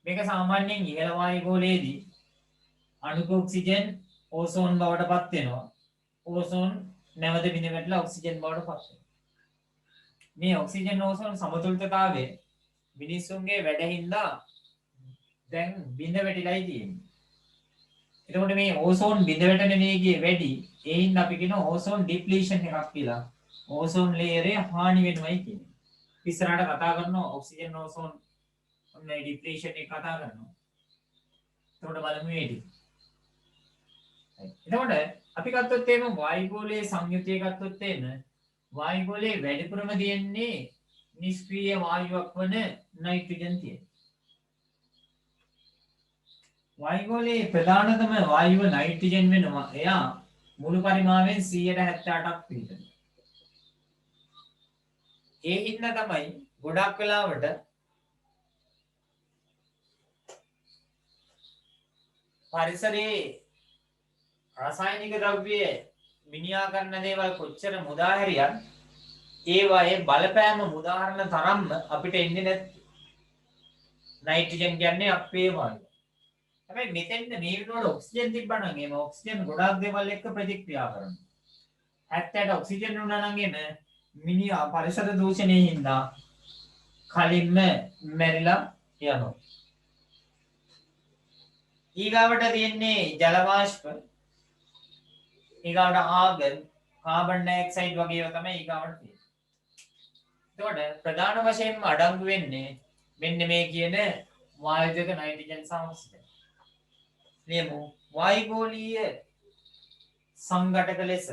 මේක සාමාන්‍යයෙන් ඉහළ වායු ගෝලයේදී අණුක ඔක්සිජන් ඕසෝන් බවට පත් වෙනවා. ඕසෝන් නැවත බිඳ වැටලා ඔක්සිජන් බවට පත් වෙනවා. මේ ඔක්සිජන් ඕසෝන් සමතුලිතතාවය මිනිස්සුන්ගේ වැඩ හින්දා දැන් බිඳ වැටිලායි තියෙන්නේ. එතකොට මේ ඕසෝන් බිඳ වැටෙන වේගය වැඩි. ඒ හින්දා අපි කියන ඕසෝන් ඩිප්ලීෂන් එකක් කියලා. ඕසෝන් ලේයරේ හානි වෙනවයි කියන්නේ. ඉස්සරහට කතා කරනවා ඔක්සිජන් ඕසෝන් ඔන්න ඩිප්ලීෂන් එක කතා කරනවා. එතකොට බලමු මේ ටික. එතකොට අපි ගත්තොත් එහෙම වායුගෝලයේ සංයුතිය ගත්තොත් එහෙම වායුගෝලයේ වැඩිපුරම තියෙන්නේ නිෂ්ක්‍රීය වායුවක් වන නයිට්‍රජන් තියෙනවා. වායුගෝලයේ ප්‍රධානතම වායුව නයිට්‍රජන් වෙනවා. එයා මුළු පරිමාණයෙන් 178ක් පිළිදෙනවා. ඒ හින්දා තමයි ගොඩක් වෙලාවට පරිසරයේ රසායනික ද්‍රව්‍ය විනියා කරන දේවල් කොච්චර මුදා හැරියත් ඒවායේ බලපෑම මුදාහරණ තරම්ම අපිට එන්නේ නැත්නම් නයිට්‍රජන් කියන්නේ අපේ වායුව. හැබැයි මෙතෙන්ද මේ වෙනකොට ඔක්සිජන් තිබ්බනම් එහෙම ඔක්සිජන් ගොඩක් දේවල් එක්ක ප්‍රතික්‍රියා කරනවා. 70ට ඔක්සිජන් උනා නම් එහෙම මිනිහා පරිසර දූෂණයෙන් හින්දා කලින්ම මැරිලා යනවා. ඊගාවට තියෙන්නේ ජල වාෂ්ප. ඊගාවට ආගන්, කාබන් ඩයොක්සයිඩ් වගේ ඒවා තමයි ඊගාවට තියෙන්නේ. එතකොට ප්‍රධාන වශයෙන්ම අඩංගු වෙන්නේ මෙන්න මේ කියන වායු දෙක නයිට්‍රජන් සහ ඔක්සිජන්. ලියමු වායුගෝලීය සංඝටක ලෙස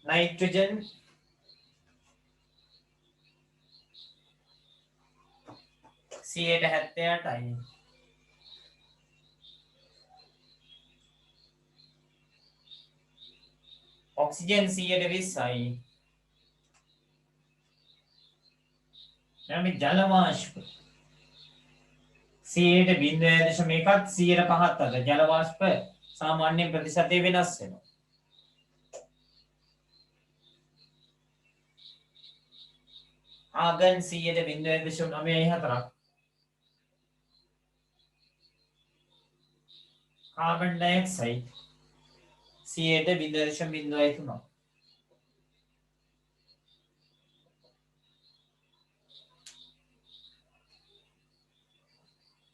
නයිට්‍රජන් සියයට 78යි ඔක්සිජන් 120යි නැමෙ ජල වාෂ්ප 0.1ත් 105ත් අතර ජල වාෂ්ප සාමාන්‍ය ප්‍රතිශතය වෙනස් වෙනවා. ආගන් 0.94ක් කාබන් ඩයොක්සයිඩ් 0.03ක්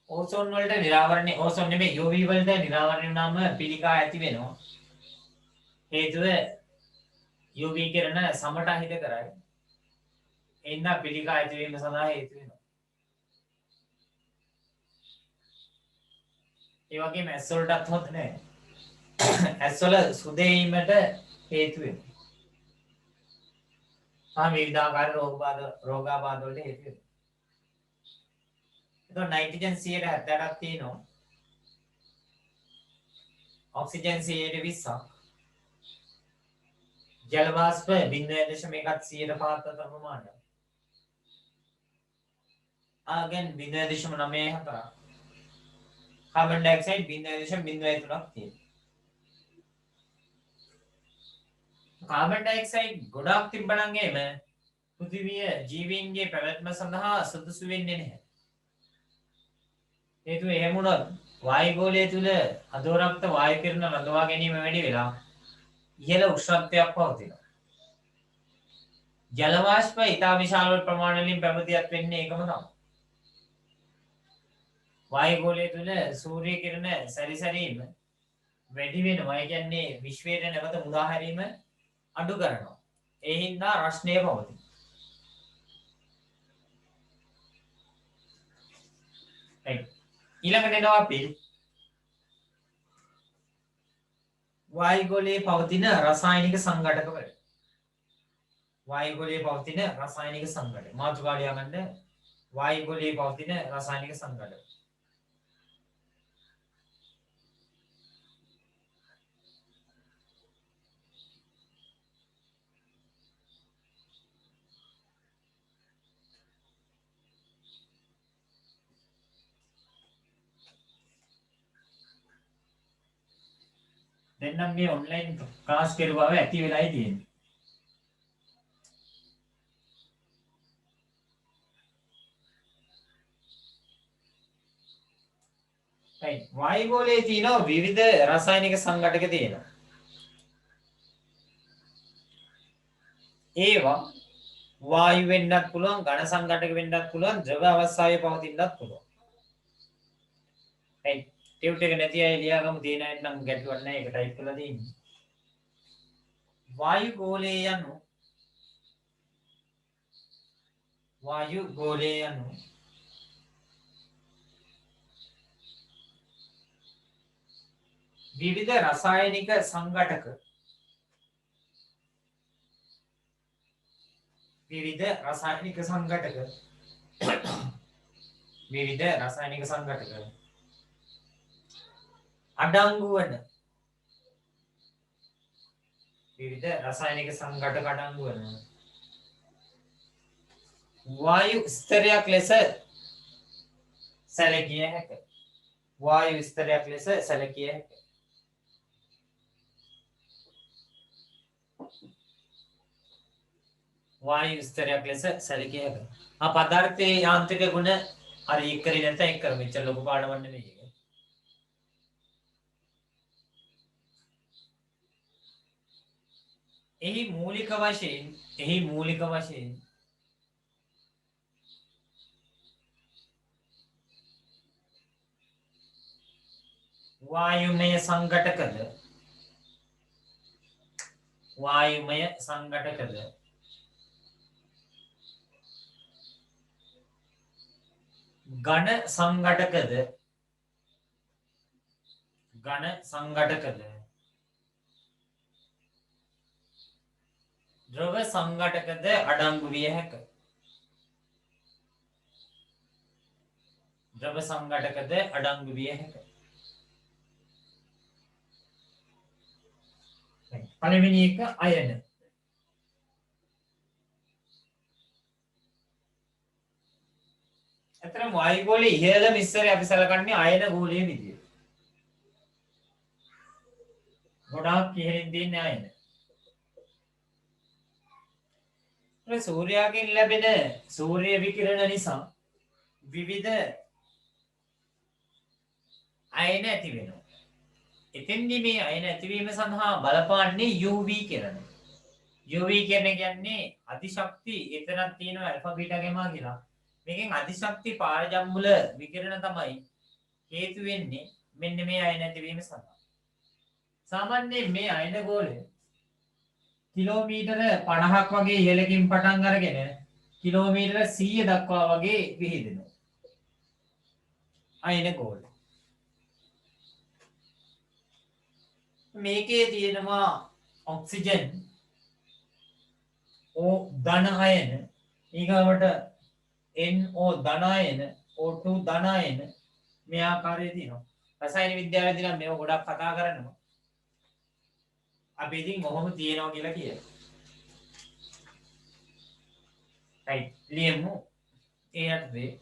ඕසෝන් වලට නිරාවරණය ඕසෝන් නෙමෙයි UV වලට නිරාවරණය වුණාම පිළිකා ඇති වෙනවා. හේතුව UV කිරණ සමටහිත කරයි. එන්න පිළිකා ඇති වීම සඳහා හේතු වෙනවා. ඒ වගේම ඇස් වලටත් හොඳ නැහැ. ඇස් වල සුදේීමට හේතු වෙනවා. විවිධාකාර රෝගාබාධ වලට හේතු වෙනවා. එතකොට නයිට්‍රජන් 178ක් තියෙනවා. ඔක්සිජන් 120ක්. ජල වාෂ්ප 0.1ත් 105ත් අතර ප්‍රමාණයක්. ආගන් 0.94ක්. කාබන් ඩයොක්සයිඩ් 0.03ක් තියෙනවා. කාබන් ඩයොක්සයිඩ් ගොඩක් තිබ්බනම් එහෙම පෘථිවිය ජීවීන්ගේ පැවැත්ම සඳහා සුදුසු වෙන්නේ නැහැ. හේතුව එහෙම වුණොත් වායුගෝලය තුල අදෝරක්ත වායු කිරණ රඳවා ගැනීම වැඩි වෙලා ඉහළ උෂ්ණත්වයක් පවතිනවා. ජල වාෂ්ප ඉතා විශාල ප්‍රමාණ වලින් පැවතියත් වෙන්නේ ඒකම තමයි. වායුගෝලය තුල සූර්ය කිරණ සැරිසැරීම වැඩි වෙනවා. ඒ කියන්නේ විශ්වයට නැවත මුදා හැරීම අඩු කරනවා. ඒ හින්දා රස්නය පවතිනවා. ඊළඟට එනවා අපි වායුගෝලයේ පවතින රසායනික සංඝටක වල. වායුගෝලයේ පවතින රසායනික සංඝටක. මාතෘකාව ලියගන්න වායුගෝලයේ පවතින රසායනික සංඝටක. දෙන්නම් මේ ඔන්ලයින් ක්ලාස් කරුවාව ඇති වෙලායි තියෙන්නේ. right වායුගෝලයේ තියෙනවා විවිධ රසායනික සංඝටක තියෙනවා. ඒවා වායු වෙන්නත් පුළුවන්, ඝන සංඝටක වෙන්නත් පුළුවන්, ද්‍රව අවස්ථාවේ පවතින්නත් පුළුවන්. right ටියුට් එක නැති අය ලියාගමු තියෙන අය නම් ගැටලුවක් නැහැ ඒක ටයිප් කරලා දෙන්නේ. වායුගෝලයේ යනු විවිධ රසායනික සංඝටක අඩංගු වන වායු ස්තරයක් ලෙස සැලකිය හැකිය. වායු ස්තරයක් ලෙස සැලකිය හැකිය. වායු ස්තරයක් ලෙස සැලකිය හැකිය. ආ පදාර්ථයේ යාන්ත්‍රික ගුණ අර එක් කරේ නැත්නම් එක් කරමු. මෙච්චර ලොකු පාඩමක් නෙමෙයි ඒක. එහි මූලික වශයෙන් වායුමය සංඝටකද ඝන සංඝටකද ද්‍රව සංඝටකද අඩංගු විය හැකිය. පළවෙනි එක අයන. අතරම වායුගෝලයේ ඉහළම ඉස්සරේ අපි සලකන්නේ අයන ගෝලයේ විදියට. ගොඩාක් ඉහළින් තියෙන අයන. සූර්යාගෙන් ලැබෙන සූර්ය විකිරණ නිසා විවිධ අයන ඇති වෙනවා. එතෙන්දී මේ අයන ඇතිවීම සඳහා බලපාන්නේ UV කිරණ. UV කිරණ කියන්නේ අතිශක්ති එතනක් තියෙනවා ඇල්ෆා බීටා ගාමා කියලා. මේකෙන් අතිශක්ති පාරජම්බුල විකිරණ තමයි හේතු වෙන්නේ මෙන්න මේ අයන ඇතිවීම සඳහා. සාමාන්‍යයෙන් මේ අයන ගෝලය කිලෝමීටර 50ක් වගේ ඉහළකින් පටන් අරගෙන කිලෝමීටර 100 දක්වා වගේ විහිදෙනවා. අයන ගෝලය. මේකේ තියෙනවා ඔක්සිජන් O ධන අයන ඊගාවට NO ධන අයන O2 ධන අයන මේ ආකාරයේ තියෙනවා. රසායන විද්‍යාවේදී නම් මේව ගොඩක් කතා කරනවා. අපි ඉතින් මොහොම තියෙනවා කියලා කියනවා. right ලියමු එයත්දී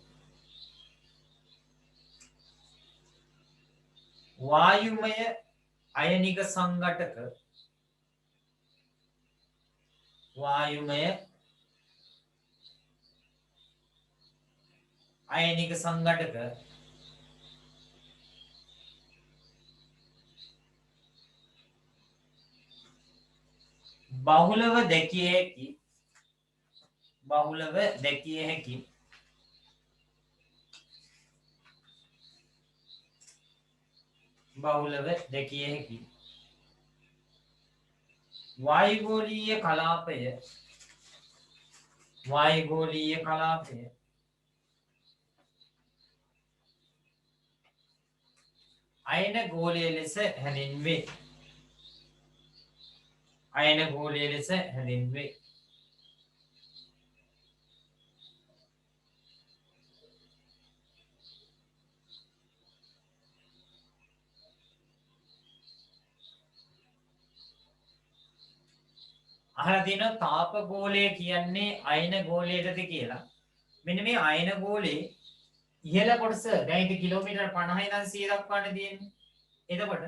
වායුමය අයනික සංඝටක බහුලව දැකිය හැකි වායුගෝලීය කලාපය අයන ගෝලය ලෙස හැඳින්වේ. අහලා තියෙනවා තාප ගෝලය කියන්නේ අයන ගෝලයටද කියලා. මෙන්න මේ අයන ගෝලයේ ඉහළ කොටස දැන් ඒක කිලෝමීටර් 50 ඉඳන් 100 දක්වානේ තියෙන්නේ. එතකොට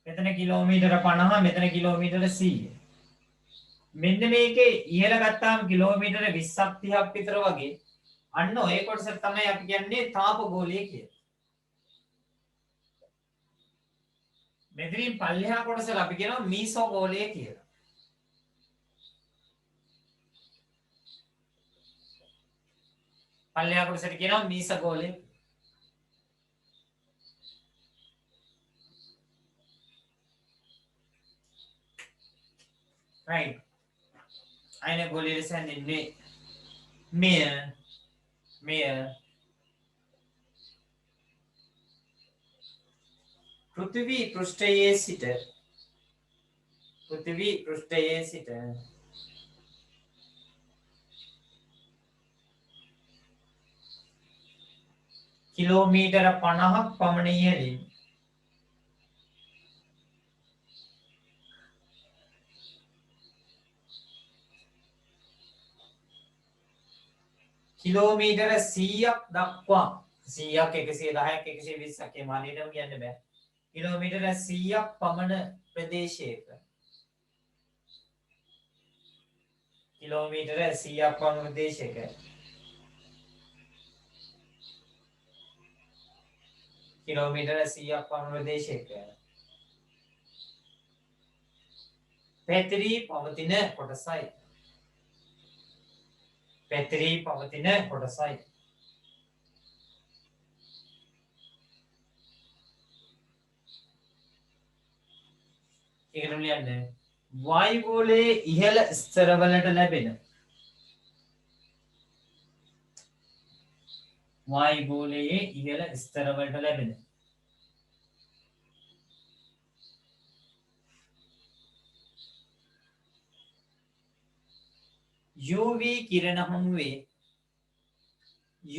මෙතන කිලෝමීටර 50 මෙතන කිලෝමීටර 100. මෙන්න මේකේ ඉහළ ගත්තාම කිලෝමීටර 20ක් 30ක් විතර වගේ අන්න ඔය කොටසට තමයි අපි කියන්නේ තාප ගෝලය කියලා. මෙතනින් පල්ලෙහා කොටසට අපි කියනවා මීසෝ ගෝලය කියලා. පල්ලෙහා කොටසට කියනවා මීසෝ ගෝලය. right. eine ගෝලයේ සැඳෙන්නේ මෙය පෘථිවි පෘෂ්ඨයේ සිට කිලෝමීටර 50ක් පමණ ඉහළින් කිලෝමීටර 100ක් දක්වා 100ක් 110ක් 120ක් ඒ මානෙටම කියන්න බෑ. කිලෝමීටර 100ක් පමණ ප්‍රදේශයක කිලෝමීටර 100ක් පමණ ප්‍රදේශයක කිලෝමීටර 100ක් පමණ ප්‍රදේශයක පැතිරී පවතින කොටසයි. පැතිරී පවතින කොටසයි. ඒකට ලියන්නේ වායුගෝලයේ ඉහළ ස්තරවලට ලැබෙන වායුගෝලයේ ඉහළ ස්තරවලට ලැබෙන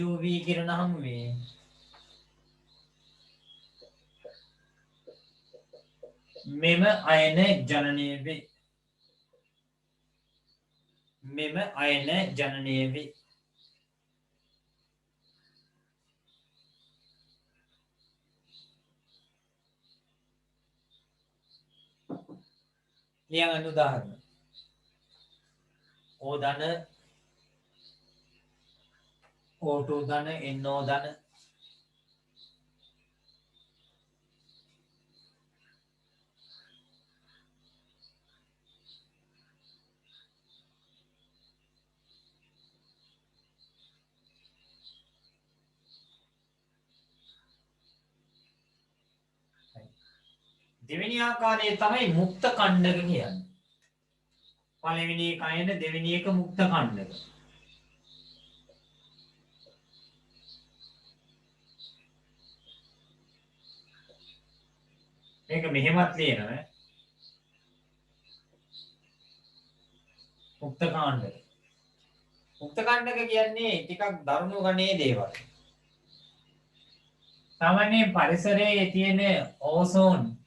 UV කිරණ හමුවේ මෙම අයන ජනනය වේ. ලියන්න උදාහරණ. O ධන O2 ධන NO ධන දෙවෙනි ආකාරයේ තමයි මුක්ත කණ්ඩක කියන්නේ. පළවෙනි එක අයන දෙවෙනි එක මුක්ත කණ්ඩක. මේක මෙහෙමත් ලියනවා. මුක්ත කාණ්ඩක. මුක්ත කාණ්ඩක කියන්නේ ටිකක් දරුණු ගණයේ දේවල්. සාමාන්‍යයෙන් පරිසරයේ තියෙන ඕසෝන්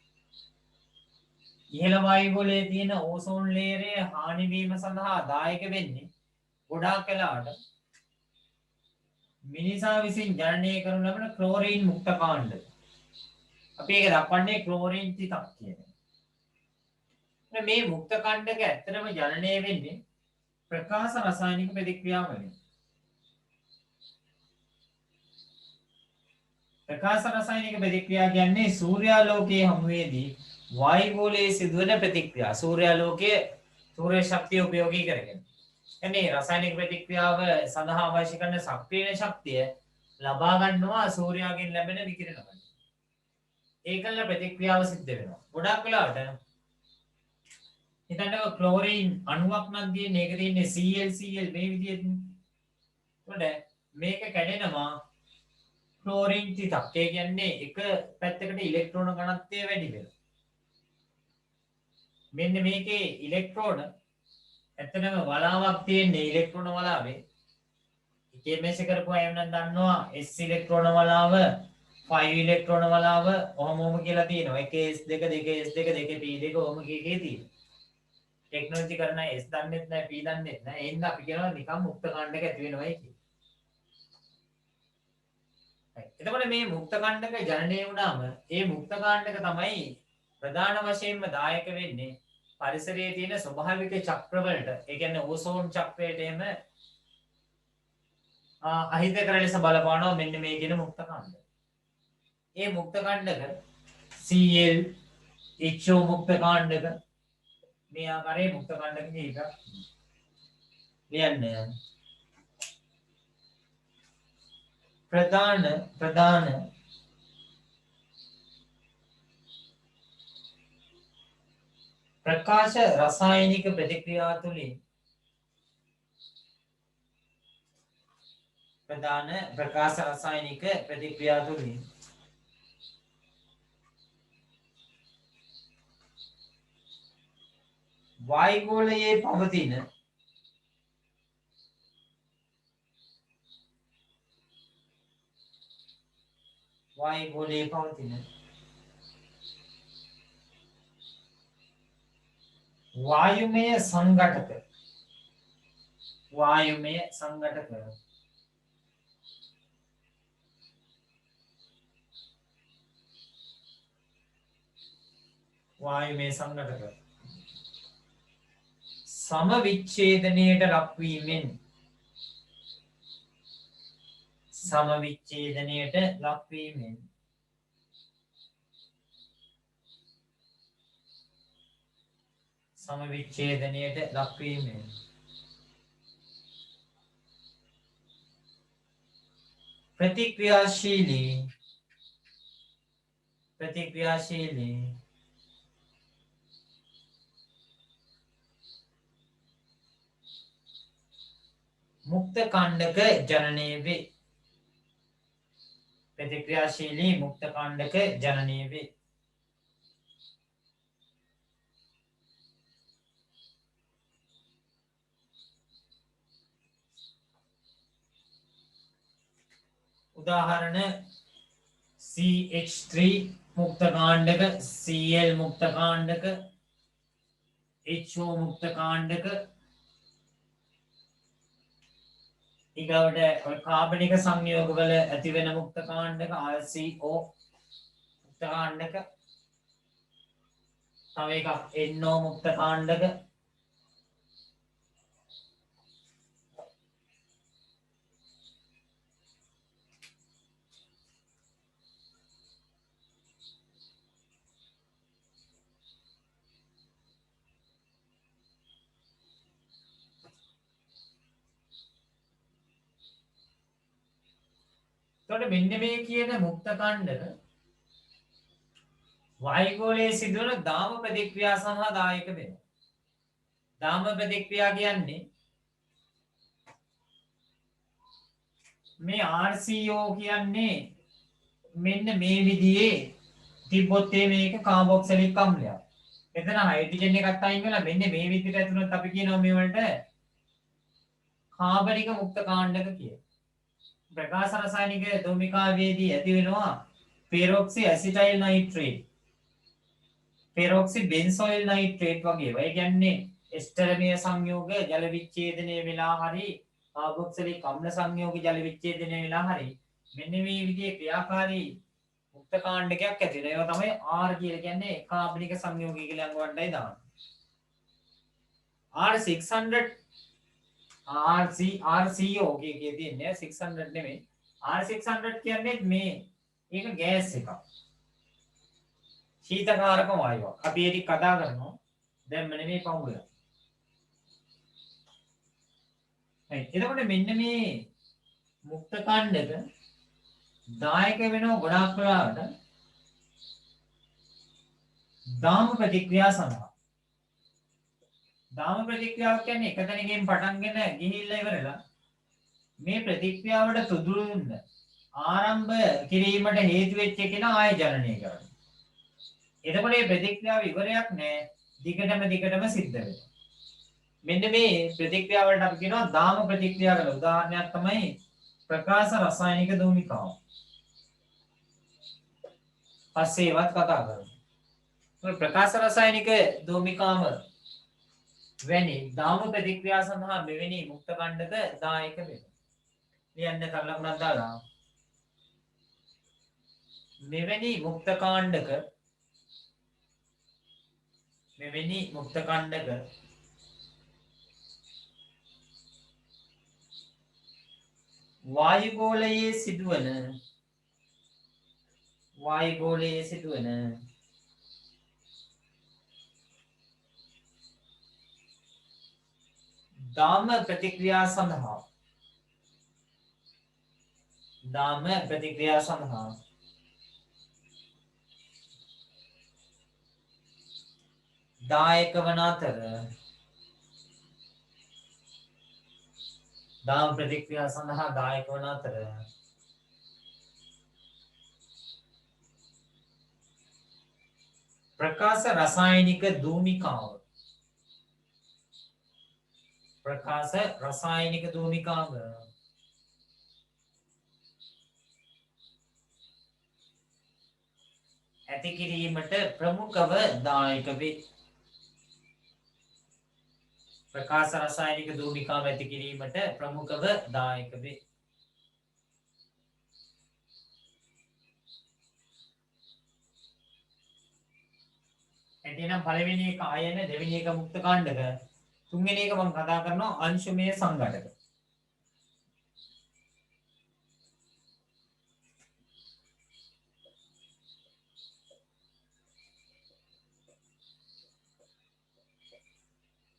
ඉහළ වායුගෝලයේ තියෙන ඕසෝන් ලේයරය හානි වීම සඳහා දායක වෙන්නේ ගොඩාක් වෙලාවට මිනිසා විසින් ජනනය කරනු ලබන ක්ලෝරීන් මුක්ත කාණ්ඩක. අපි ඒක දක්වන්නේ ක්ලෝරීන් 30ක් කියන. මේ මුක්ත කාණ්ඩක ඇත්තටම ජනනය වෙන්නේ ප්‍රකාශ රසායනික ප්‍රතික්‍රියා වලින්. ප්‍රකාශ රසායනික ප්‍රතික්‍රියා කියන්නේ සූර්යාලෝකයේ හමුවේදී වායුගෝලයේ සිදුවන ප්‍රතික්‍රියා. සූර්යාලෝකයේ සූර්ය ශක්තිය උපයෝගී කරගෙන. එන්නේ රසායනික ප්‍රතික්‍රියාව සඳහා අවශ්‍ය කරන සක්‍රීය ශක්තිය ලබා ගන්නවා සූර්යාගෙන් ලැබෙන විකිරණ වලින්. ඒකල ප්‍රතික්‍රියාව සිද්ධ වෙනවා. ගොඩක් වෙලාවට හිතන්නකො ක්ලෝරීන් අණුවක් නම් තියෙන්නේ ඒක තියෙන්නේ Cl මේ විදිහට. ඒකට මේක කැඩෙනවා ක්ලෝරීන් 30ක්. ඒ කියන්නේ එක පැත්තකට ඉලෙක්ට්‍රෝන ඝනත්වය වැඩි වෙනවා. මෙන්න මේකේ ඉලෙක්ට්‍රෝන ඇත්තටම වලාවක් තියෙන්නේ ඉලෙක්ට්‍රෝන වලාවේ. එකේ මේෂ කරපුවා එවනම් දන්නවා S ඉලෙක්ට්‍රෝන වලාව 5 ඉලෙක්ට්‍රෝන වලාව ඔහොම කියලා තියෙනවා. එකේ S2 දෙකේ S2 දෙකේ P2 ඔහොම කීකේ තියෙනවා. ටෙක්නොලොජි කරන S දන්නෙත් නැහැ P දන්නෙත් නැහැ. එහෙනම් අපි කියනවා නිකම් මුක්ත කාණ්ඩක ඇති වෙනවා කියලා. එතකොට මේ මුක්ත කාණ්ඩක ජනනය වුණාම ඒ මුක්ත කාණ්ඩක තමයි ප්‍රධාන වශයෙන්ම දායක වෙන්නේ පරිසරයේ තියෙන ස්වභාවික චක්‍රවලට. ඒ කියන්නේ ඕසෝන් චක්‍රයට එහෙම අහිතකර ලෙස බලපානවා මෙන්න මේ කියන මුක්ත කාණ්ඩ. ඒ මුක්ත කාණ්ඩක CL HO මුක්ත කාණ්ඩක මේ ආකාරයේ මුක්ත කාණ්ඩක කීපයක් ලියන්න. ප්‍රධාන ප්‍රකාශ රසායනික ප්‍රතික්‍රියා තුළින් ප්‍රධාන ප්‍රකාශ රසායනික ප්‍රතික්‍රියා තුළින් වායුගෝලයේ පවතින වායුමය සංඝටක සමවිච්ඡේදනයට ලක්වීමෙන් ප්‍රතික්‍රියාශීලී මුක්ත කාණ්ඩක ජනනය වේ. ප්‍රතික්‍රියාශීලී මුක්ත කාණ්ඩක ජනනය වේ. උදාහරණ CH3 මුක්ත කාණ්ඩක, Cl මුක්ත කාණ්ඩක, HO මුක්ත කාණ්ඩක, ඊගවට කාබනික සංයෝගවල ඇති වෙන මුක්ත කාණ්ඩක RCO මුක්ත කාණ්ඩක, තව එකක් NO මුක්ත කාණ්ඩක, එතකොට මෙන්න මේ කියන මුක්ත කාණ්ඩක වායුගෝලයේ සිදුවන දාම ප්‍රතික්‍රියා සඳහා දායක වෙනවා. දාම ප්‍රතික්‍රියා කියන්නේ මේ RCO කියන්නේ මෙන්න මේ විදිහේ තිබ්බොත් මේක කාබොක්සිලික් අම්ලයක්. එතන හයිඩ්‍රජන් එකක් අයින් වෙලා මෙන්න මේ විදිහට ඇතුළත් අපි කියනවා මේ වලට කාබනික මුක්ත කාණ්ඩක කියලා. ප්‍රකාශ රසායනික දෝමිකාවේදී ඇති වෙනවා පෙරොක්සි ඇසිටයිල් නයිට්‍රේට්, පෙරොක්සි බෙන්සොයිල් නයිට්‍රේට් වගේ. ඒ කියන්නේ එස්ටරමීය සංයෝග ජල විච්ඡේදනය වෙලා හරි කාබොක්සිලික් අම්ල සංයෝග ජල විච්ඡේදනය වෙලා හරි මෙන්න මේ විදිහේ ක්‍රියාකාරී මුක්ත කාණ්ඩකයක් ඇති වෙනවා. ඒවා තමයි R කියලා කියන්නේ කාබනික සංයෝගය කියලා අඟවන්නයි දාන්නේ. R600 RCO එකේ තියෙන්නේ 600 නෙමෙයි. R600 කියන්නේ මේ ඒක ගෑස් එකක්. ශීතකාරක වායුවක්. අපි ඒක කතා කරනවා. දැන් නෙමෙයි පහුවෙලා. එතකොට මෙන්න මේ මුක්ත කාණ්ඩක දායක වෙනවා ගොඩාක් වෙලාවට දාම ප්‍රතික්‍රියා සඳහා. දාම ප්‍රතික්‍රියාව කියන්නේ එක තැනකින් පටන්ගෙන ගිහිල්ලා ඉවරලා මේ ප්‍රතික්‍රියාවට තුඩුන්න ආරම්භ කිරීමට හේතු වෙච්ච කෙනා ආය ජනනය කරනවා. එතකොට මේ ප්‍රතික්‍රියාව ඉවරයක් නෑ. දිගටම සිද්ධ වෙනවා. මෙන්න මේ ප්‍රතික්‍රියාවලට අපි කියනවා දාම ප්‍රතික්‍රියා කියලා. උදාහරණයක් තමයි ප්‍රකාශ රසායනික දෝමිකාව. පස්සේ ඒවත් කතා කරමු. ප්‍රකාශ රසායනික දෝමිකාව වැනි දාම ප්‍රතික්‍රියා සඳහා මෙවැනි මුක්ත කාණ්ඩක දායක වෙනවා. ලියන්න කලකුණක් දාලා මෙවැනි මුක්ත කාණ්ඩක වායුගෝලයේ සිදුවන දාම ප්‍රතික්‍රියා සඳහා දායක වන අතර ප්‍රකාශ රසායනික ධූමිකාව ඇති කිරීමට ප්‍රමුඛව දායක වේ. ප්‍රකාශ රසායනික ධූමිකාව ඇති කිරීමට ප්‍රමුඛව දායක වේ. එතනම් පළවෙනි එක ආයන, දෙවෙනි එක මුක්ත කාණ්ඩක, තුන්වෙනි එක මම කතා කරනවා අංශුමය සංඝටක.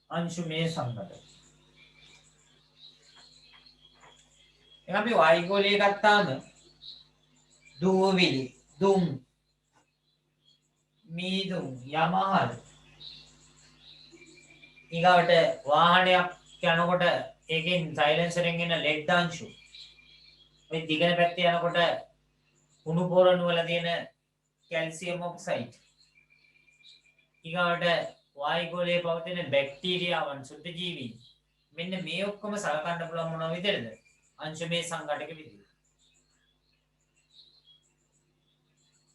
अंशुमेय संघटक අපි වායුගෝලය ගත්තාම දූවිලි, දුම්, මීදුම්, යමහල් ඊගාවට වාහනයක් යනකොට ඒකෙන් සයිලන්සරෙන් එන ලෙඩ් අංශු ඔය දිගන පැත්තේ යනකොට කුණු පොරණු වල තියෙන කැල්සියම් ඔක්සයිඩ් ඊගාවට වායුගෝලයේ පවතින බැක්ටීරියාවන් සුද්ධ ජීවීන් මෙන්න මේ ඔක්කොම සලකන්න පුළුවන් මොන විදිහටද अंशुमेय संघटक विधि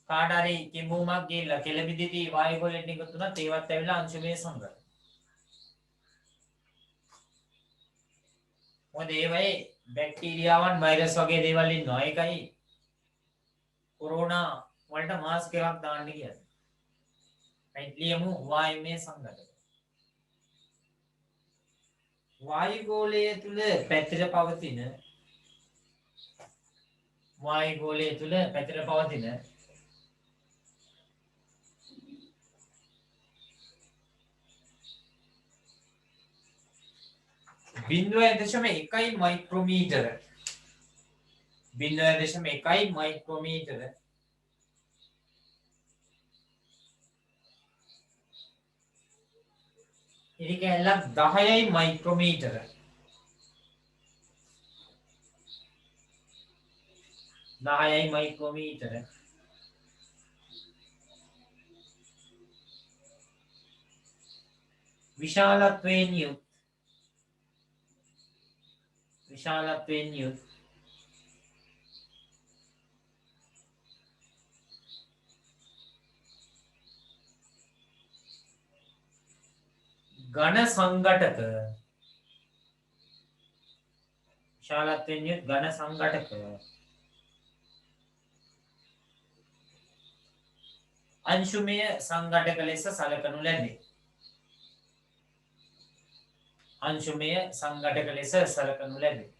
කාට හරි කිඹුමක් ගිහලා කෙළවිදිදී වායුගෝලයෙන් නිකුත් වුණත් ඒවත් ඇවිල්ලා अंशुमेय සංඝටක. මොකද ඒවයේ බැක්ටීරියාවන් වෛරස් වගේ දේවල් ඉන්නවා. ඒකයි කොරෝනා වලට මාස්ක් එකක් දාන්න කියන්නේ. ලියමු වායුමය සංඝටක. වායුගෝලය තුල පැතිර පවතින බිංදුව දශම එකයි මයික්‍රෝමීටර ඉරිකැල්ලක් 10යි මයික්‍රෝමීටර විශාලත්වයෙන් යුත් ඝන සංඝටක अंशुमेय संघटक ලෙස සලකනු ලැබේ.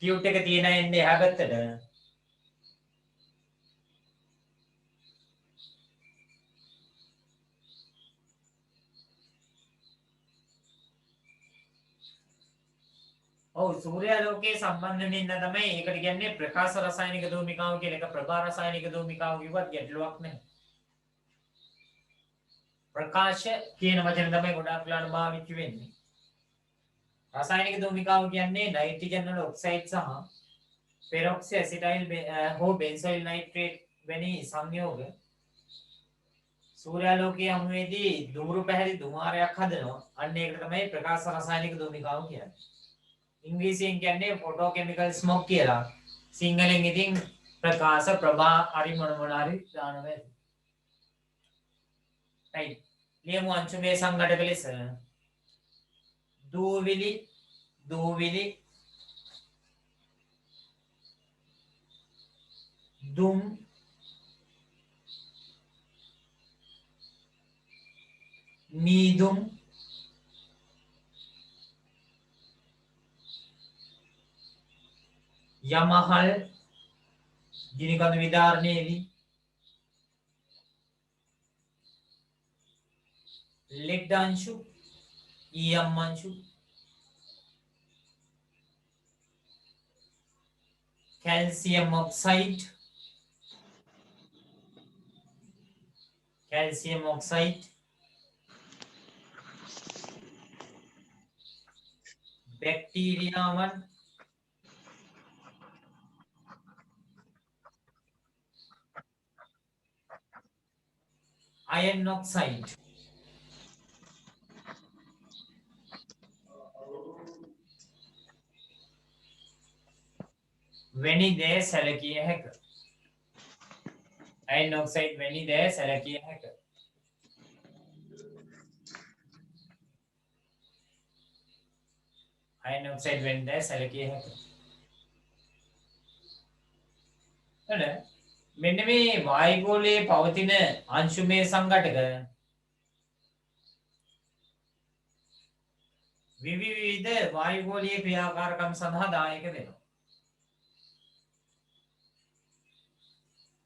ටියුට් එක තියෙන එන්නේ එහා පැත්තට. ඔව් සූර්යාලෝකයේ සම්බන්ධ වෙන්න තමයි ඒකට කියන්නේ ප්‍රකාශ රසායනික ධූමිකාව කියලා. එක ප්‍රභා රසායනික ධූමිකාව කිව්වත් ගැටලුවක් නැහැ. ප්‍රකාශ කියන වචන තමයි ගොඩාක් වෙලාවට භාවිත වෙන්නේ. රසායනික ධූමිකාව කියන්නේ නයිට්‍රජන් වල ඔක්සයිඩ් සහ පෙරොක්සි ඇසිටයිල් හෝ බෙන්සයිල් නයිට්‍රේට් වැනි සංයෝග සූර්යාලෝකයේ හමුවේදී දුමුරු පැහැති දුමාරයක් හදනවා. අන්න ඒකට තමයි ප්‍රකාශ රසායනික ධූමිකාව කියන්නේ. ඉංග්‍රීසියෙන් කියන්නේ ෆොටෝකෙමිකල් ස්මොක් කියලා. සිංහලෙන් ඉතින් ප්‍රකාශ ප්‍රභා හරි මොන හරි දානවා ඇති. right. ලියමු अंशुमेय සංඝටක ලෙස දූවිලි දුම් මීදුම් යමහල් ගිනිකඳු විදාරණයේදී ලෙඩ් අංශු ඊයම් අංශු calcium oxide බැක්ටීරියාවන් iron oxide වැනි දෑ සැලකිය හැක. iron oxide වැනි දෑ සැලකිය හැක. iron oxide වැනි දෑ සැලකිය හැක. මෙන්න මේ වායුගෝලයේ පවතින අංශුමය සංඝටක විවිධ වායුගෝලීය ක්‍රියාකාරකම් සඳහා දායක වෙනවා.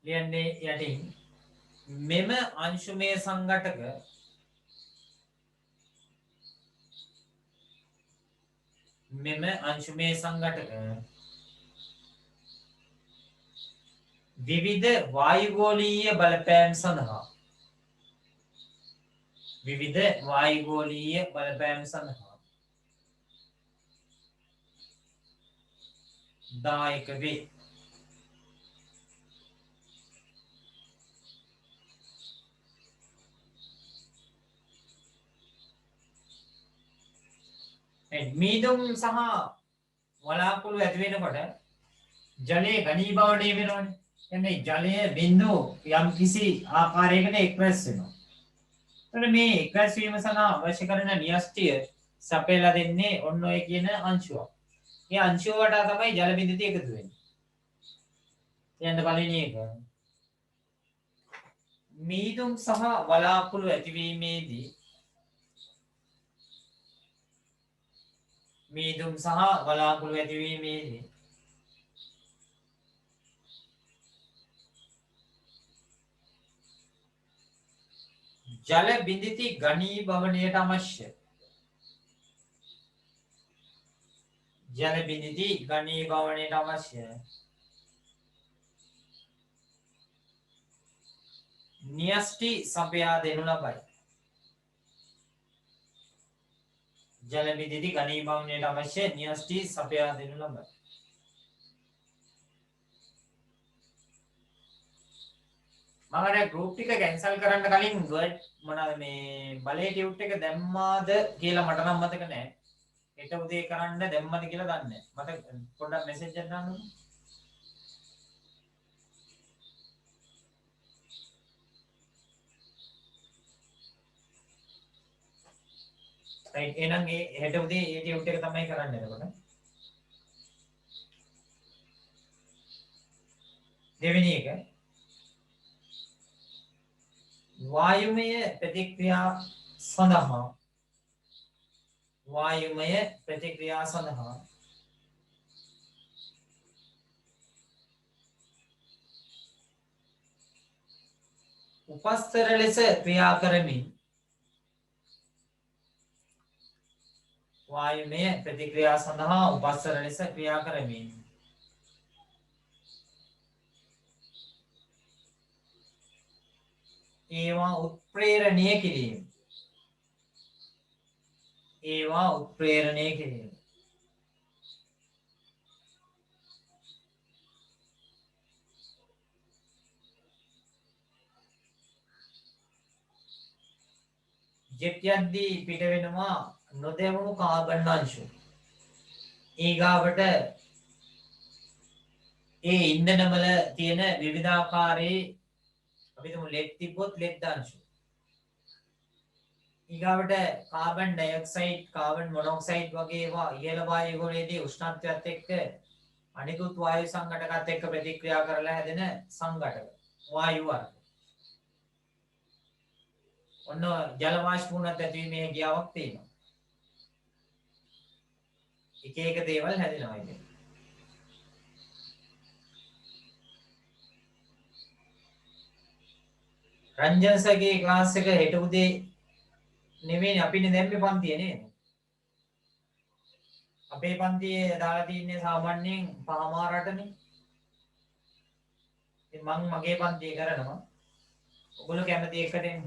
ලියන්නේ යටින් මෙම අංශුමය සංඝටක විවිධ වායුගෝලීය බලපෑම් සඳහා දායක වේ. මීදුම් සහ වලාකුළු ඇති වෙනකොට ජලයේ ඝනීභවණය වෙනවනේ. එන්නේ ජලය බිඳු යම් කිසි ආකාරයකට එක්රැස් වෙනවා. එතකොට මේ එක්රැස් වීම සඳහා අවශ්‍ය කරන න්‍යෂ්ටිය සපයලා දෙන්නේ ඔන්න ඔය කියන අංශුවක්. මේ අංශුව වටා තමයි ජල බිඳිති එකතු වෙන්නේ. යන්න පළවෙනි එක. මීදුම් සහ වලාකුළු ඇතිවීමේදී ජල බිඳිති ඝනීභවණයට අවශ්‍ය න්‍යෂ්ටි සපයා දෙනු ලබයි. ජල බිඳිති ඝනීභවණයට අවශ්‍ය න්‍යෂ්ටි සපයා දෙනු ලබයි. මම ගෲප් ටික කැන්සල් කරන්න කලින් වර්ඩ් මොනවාද මේ බලේ ටියුට් එක දැම්මාද කියලා මට නම් මතක නැහැ. හෙට උදේ කරන්න දැම්මද කියලා දන්නේ නැහැ. මට පොඩ්ඩක් මෙසේජ් එකක් දාන්න ඕනේ. රයිට් එහෙනම් ඒ හෙට උදේ ඒ ටියුට් එක තමයි කරන්න එතකොට. දෙවෙනි එක වායුමය ප්‍රතික්‍රියා සඳහා උපස්තර ලෙස ක්‍රියා කරමින් ඒවා උත්ප්‍රේරණය කිරීම. ජෙට් යද්දී පිට වෙනවා නොදැමුණු කාබන් අංශු. ඊගාවට ඒ ඉන්ධනවල තියෙන විවිධාකාරයේ අපි තුමු ලෙඩ් තිබ්බොත් ලෙඩ් අංශු. ඊගාවට කාබන් ඩයොක්සයිඩ්, කාබන් මොනොක්සයිඩ් වගේ ඒවා ඉහළ වායුගෝලයේදී උෂ්ණත්වයත් එක්ක අනිකුත් වායු සංඝටකත් එක්ක ප්‍රතික්‍රියා කරලා හැදෙන සංඝටක වායු වර්ග. ඔන්න ජල වාෂ්පූර්ණත්වය ඇතිවීමේ හැකියාවක් තියෙනවා. එක එක දේවල් හැදෙනවා ඉතින්. රංජන් සර්ගේ ක්ලාස් එක හෙට උදේ නෙමෙයි අපිනේ දැම්මේ පන්තිය නේද? අපේ පන්තියේ දාලා තින්නේ සාමාන්‍යයෙන් 5:00ටනේ. ඉතින් මම මගේ පන්තිය කරනවා. ඔයගොල්ලෝ කැමති එකට එන්න.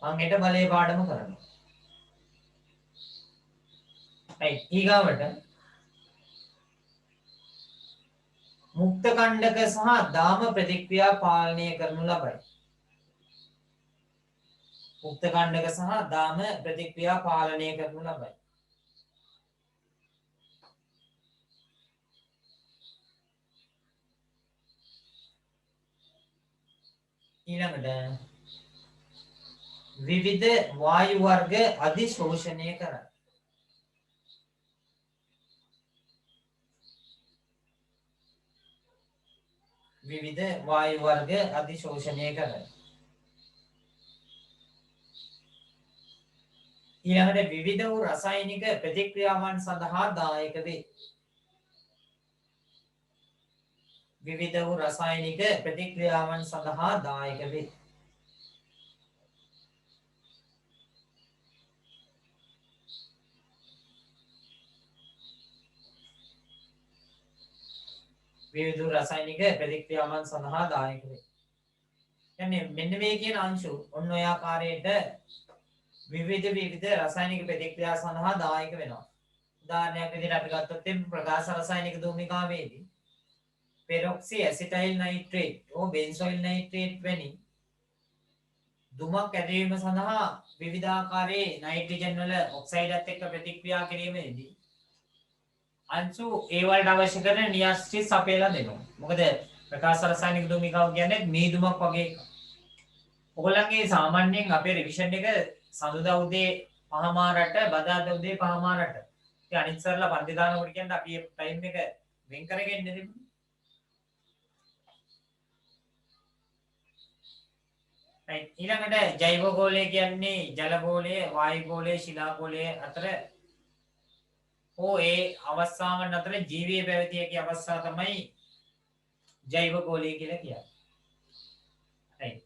මම හෙට බලේ පාඩම කරනවා. ඊගාවට මුක්ත කණ්ඩක සහ දාම ප්‍රතික්‍රියා පාලනය කරනු ලබයි. මුක්ත කණ්ඩක සහ දාම ප්‍රතික්‍රියා පාලනය කරනු ලබයි. ඊළඟට විවිධ වායු වර්ග අධිශෝෂණය කරයි. විවිධ වායු වර්ග අධිශෝෂණය කරයි. ඊළඟට විවිධ වූ රසායනික ප්‍රතික්‍රියාවන් සඳහා දායක වේ. විවිධ වූ රසායනික ප්‍රතික්‍රියාවන් සඳහා දායක වේ. විවිධ රසායනික ප්‍රතික්‍රියාවන් සඳහා දායක වේ. කියන්නේ මෙන්න මේ කියන අංශු ඔන්න ඔය ආකාරයට විවිධ රසායනික ප්‍රතික්‍රියා සඳහා දායක වෙනවා. උදාහරණයක් විදිහට අපි ගත්තොත් ප්‍රකාශ රසායනික ධූමිකාවේදී පෙරොක්සි ඇසිටයිල් නයිට්‍රේට් ඕ බෙන්සොයිල් නයිට්‍රේට් වැනි දුමක් ඇතිවීම සඳහා විවිධාකාරයේ නයිට්‍රජන් වල ඔක්සයිඩත් එක්ක ප්‍රතික්‍රියා කිරීමේදී අංශු ඒ වලට අවශ්‍ය කරන නියස්ට්‍රිස් අපේලා දෙනවා. මොකද ප්‍රකාශ රසායනික ධූමිකාව කියන්නේ මීදුමක් වගේ එකක්. ඔයගොල්ලන්ගේ සාමාන්‍යයෙන් අපේ රිවිෂන් එක සඳුදා උදේ 5:00ට බදාදා උදේ 5:00ට. ඉතින් අනිත් සර්ලා පන්ති දානකොට කියන්නේ අපි මේ ටයිම් එක වෙන් කරගෙන ඉන්නේ. ඊළඟට ජෛව ගෝලය කියන්නේ ජල ගෝලය, වායු ගෝලය, ශිලා ගෝලය අතර ඒ අවස්ථාවන් අතර ජීවයේ පැවතිය හැකි අවස්ථා තමයි ජෛව ගෝලය කියලා කියන්නේ. right.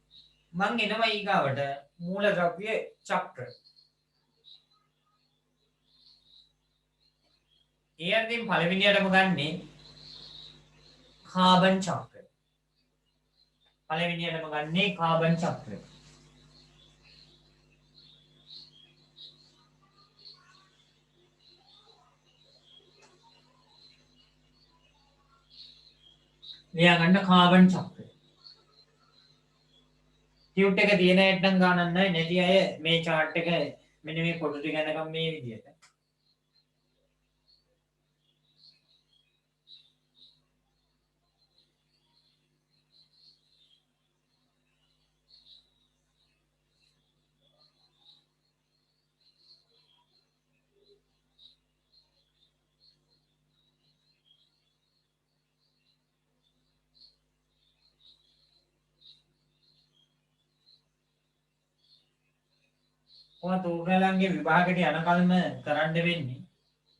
මං එනවා ඊගාවට මූලද්‍රව්‍ය චක්‍ර. ඊයන්දින් පළවෙනියටම ගන්නේ කාබන් චක්‍රය. පළවෙනියටම ගන්නේ කාබන් චක්‍රය. ලියා ගන්න කාබන් චක්‍රය. ටියුට් එක තියෙන ඇට්නම් ගානක් නැහැ. නැති අය මේ chart එක මෙන්න මේ පොඩු ටික යනකම් මේ විදිහට. ඔය තෝරලන්ගේ විභාගයට යන කල්ම කරන්න වෙන්නේ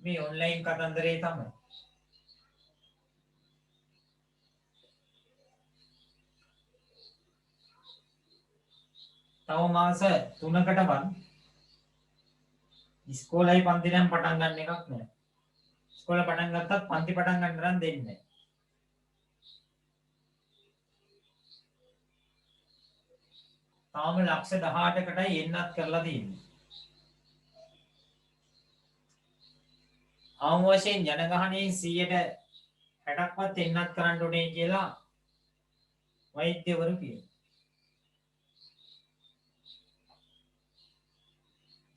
මේ ඔන්ලයින් කතන්දරේ තමයි. තව මාස 3කටවත් ඉස්කෝලේ පන්ති නම් පටන් ගන්න එකක් නෑ. ඉස්කෝලේ පටන් ගත්තත් පන්ති පටන් ගන්න නම් දෙන්නේ නෑ. තාම ලක්ෂ 18කටයි එන්නත් කරලා තියෙන්නේ. ආම වශයෙන් ජනගහනයෙන් 160%ක්වත් එන්නත් කරන්න ඕනේ කියලා වෛද්‍යවරු කියනවා.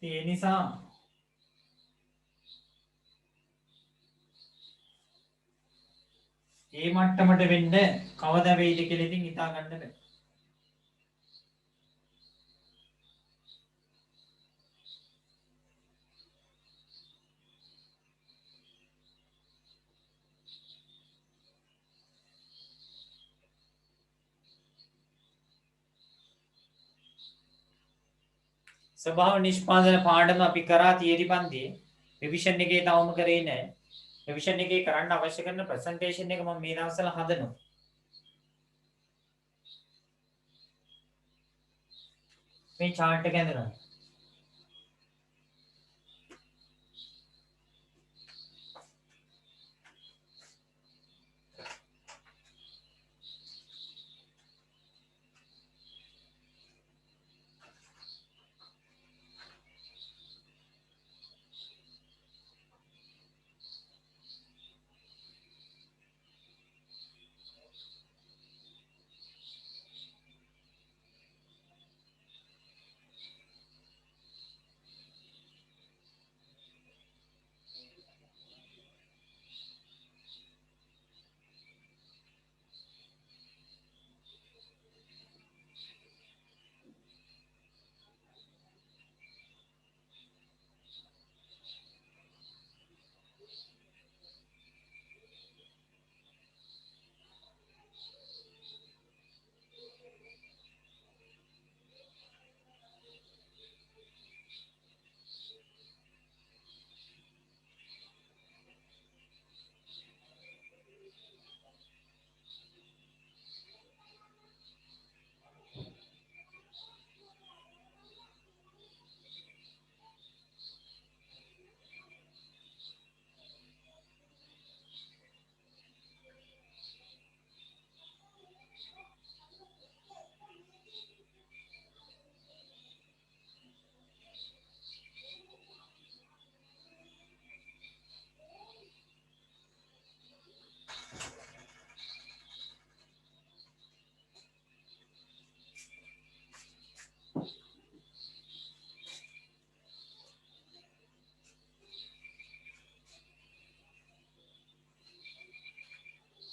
ඒ නිසා ඒ මට්ටමට වෙන්න කවදා වෙයිද කියලා ඉතින් හිතා ගන්න බෑ. ස්වභාව නිෂ්පාදන පාඩම අපි කරා තියරි පන්තියේ රිවිෂන් එකේ තවම කරේ නැහැ. රිවිෂන් එකේ කරන්න අවශ්‍ය කරන ප්‍රසන්ටේෂන් එක මම මේ දවස්වල හදනවා. මේ chart එක ඇඳලා.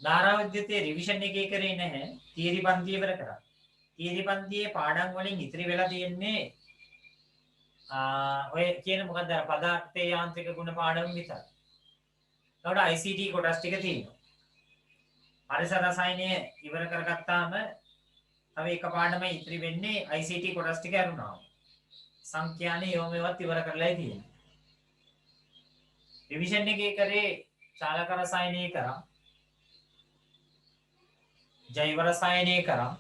ධාරා විද්‍යුතයේ රිවිෂන් එකේ කරේ නැහැ. තියරි පන්තිය ඉවර කරා. තියරි පන්තියේ පාඩම් වලින් ඉතිරි වෙලා තියෙන්නේ ඔය කියන මොකක්ද අර පදාර්ථ යාන්ත්‍රික ගුණ පාඩම් විතරයි. ඒකට ICT කොටස් ටික තියෙනවා. පරිසර රසායනය ඉවර කරගත්තාම තව එක පාඩමයි ඉතිරි වෙන්නේ ICT කොටස් ටික අරුණා. සංඛ්‍යානේ යෝමේවත් ඉවර කරලායි තියෙන්නේ. රිවිෂන් එකේ කරේ චාලක රසායනය කරා. ජෛව රසායනය කරා.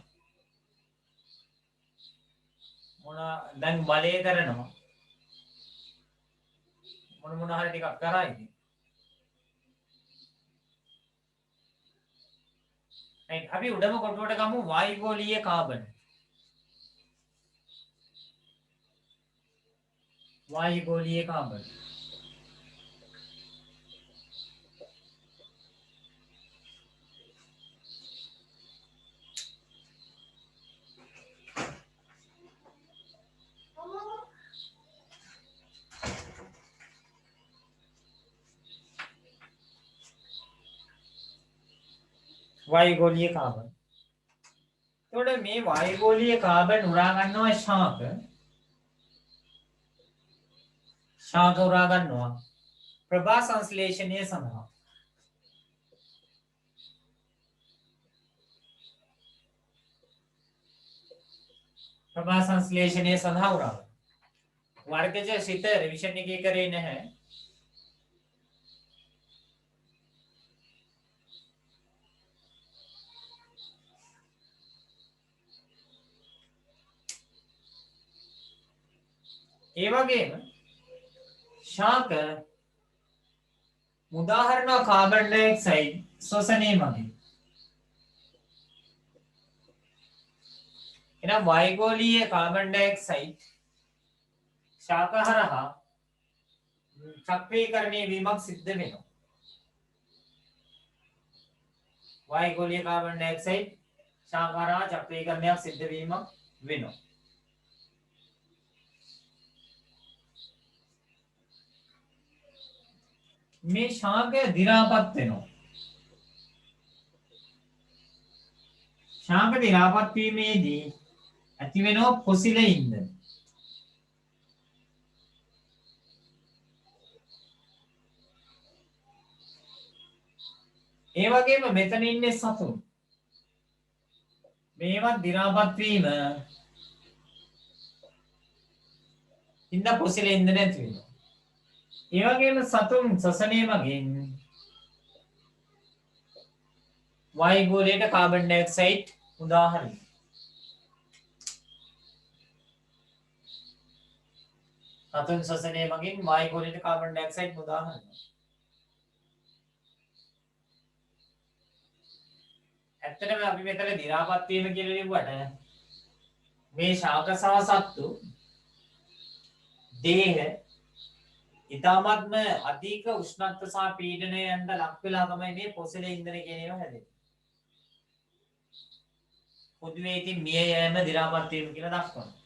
මොන දැන් බලය කරනවා. මොන හරි ටිකක් කරා ඉතින්. right අපි උඩම කොටුවට ගමු වායුගෝලීය කාබන්. වායුගෝලීය කාබන්. වායුගෝලීය කාබන්. එතකොට මේ වායුගෝලීය කාබන් උරා ගන්නවා ශාක. ශාක උරා ගන්නවා ප්‍රභා සංශ්ලේෂණය සඳහා. ප්‍රභා සංශ්ලේෂණය සඳහා උරා ගන්නවා. වර්ගජ සිත රිවිෂන් එකේ කරේ නැහැ. ඒ වගේම ශාක උදාහරණ කාබන් ඩයොක්සයිඩ් ශ්වසනය මගින්. එහෙනම් වායුගෝලීය කාබන් ඩයොක්සයිඩ් ශාක හරහා චක්‍රීකරණය වීමක් සිද්ධ වෙනවා. වායුගෝලීය කාබන් ඩයොක්සයිඩ් ශාක හරහා චක්‍රීකරණයක් සිද්ධ වීමක් වෙනවා. මේ ශාකය දි รา පත් වෙනවා. ශාක දි รา පත් වීමේදී ඇති වෙනවා පොසිල ඉන්ධන. ඒ වගේම මෙතන ඉන්නේ සතුන්. මේවත් දි รา පත් වීම ඉන්න පොසිල ඉන්ධන ඇති වෙනවා. ඒ වගේම සතුන් ශ්වසනය මගින් වායුගෝලයට කාබන් ඩයොක්සයිඩ් උදාහරණයි. සතුන් ශ්වසනය මගින් වායුගෝලයට කාබන් ඩයොක්සයිඩ් මුදා ගන්නවා. ඇත්තටම අපි මෙතන දි รา පත් වීම කියලා ලිව්වට මේ ශාක සහ සත්තු දේහ ඊටාත්ම අධික උෂ්ණත්ව සහ පීඩනයන්ට ලක් වෙලා තමයි මේ පොසිල ඉන්ධන කියන ඒවා හැදෙන්නේ. පොදුවේ ඉතින් මිය යෑම දි รา පත් වීම කියලා දක්වනවා.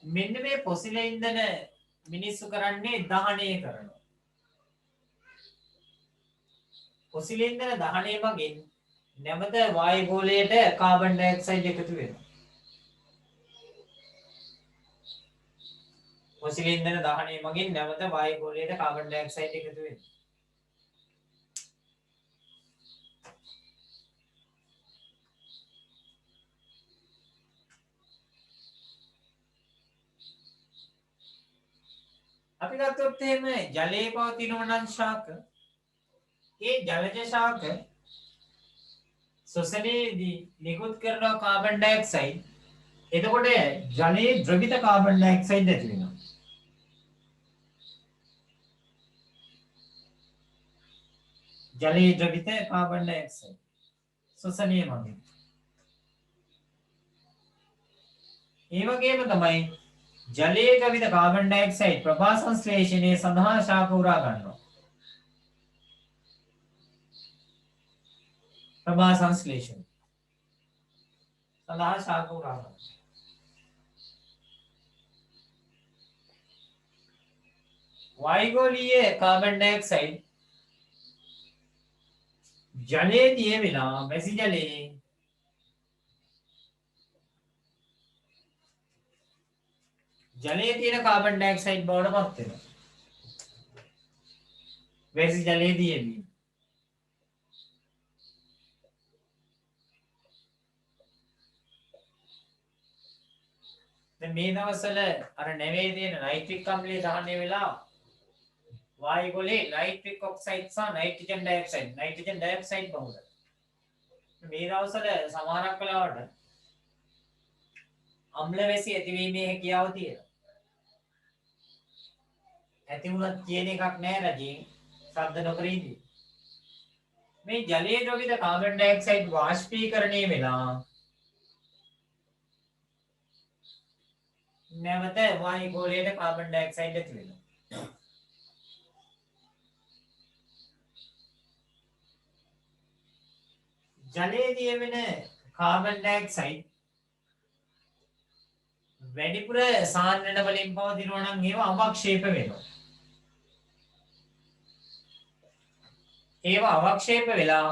මෙන්න මේ පොසිල ඉන්ධන මිනිස්සු කරන්නේ දහනය කරනවා. පොසිල ඉන්ධන දහනය මගින් නැවත වායුගෝලයට කාබන් ඩයොක්සයිඩ් එකතු වෙනවා. පොසිල ඉන්ධන දහනය මගින් නැවත වායුගෝලයට කාබන් ඩයොක්සයිඩ් එකතු වෙනවා. අපි ගත්තොත් එහෙම ජලයේ පවතිනවා නම් ශාක ඒ ජලජ ශාක ශ්වසනයේදී නිකුත් කරන කාබන් ඩයොක්සයිඩ් එතකොට ජලයේ ද්‍රවිත කාබන් ඩයොක්සයිඩ් ඇති වෙනවා. ජලයේ ද්‍රවිත කාබන් ඩයොක්සයිඩ් ශ්වසනය මගින්. ඒ වගේම තමයි ජලයේ ද්‍රවිත කාබන් ඩයොක්සයිඩ් ප්‍රභා සංශ්ලේෂණය සඳහා ශාක උරා ගන්නවා. ප්‍රභා සංශ්ලේෂණ සඳහා ශාක උරා ගන්නවා. වායුගෝලීය කාබන් ඩයොක්සයිඩ් ජලයේ දිය වෙලා වැසි ජලයේ ජලයේ තියෙන කාබන් ඩයොක්සයිඩ් බවට පත් වෙනවා. වැසි ජලයේ දියවීම. දැන් මේ දවස්වල අර නැවේ තියෙන නයිට්‍රික් අම්ලය දහනය වෙලා වායුගෝලයේ නයිට්‍රික් ඔක්සයිඩ් සහ නයිට්‍රජන් ඩයොක්සයිඩ් බහුල. මේ දවස්වල සමහරක් වෙලාවට අම්ල වැසි ඇතිවීමේ හැකියාව තියෙනවා. ඇති වුණත් කියන එකක් නැහැ රජේ ශබ්ද නොකර ඉඳී. මේ ජලයේ ද්‍රවිත කාබන් ඩයොක්සයිඩ් වාෂ්පීකරණය වෙලා නැවත වායුගෝලයට කාබන් ඩයොක්සයිඩ් ඇති වෙනවා. ජලයේ දියවෙන කාබන් ඩයොක්සයිඩ් වැඩිපුර සාන්ද්‍රණ වලින් පවතිනවා නම් ඒවා අවක්ෂේප වෙනවා. ඒවා අවක්ෂේප වෙලා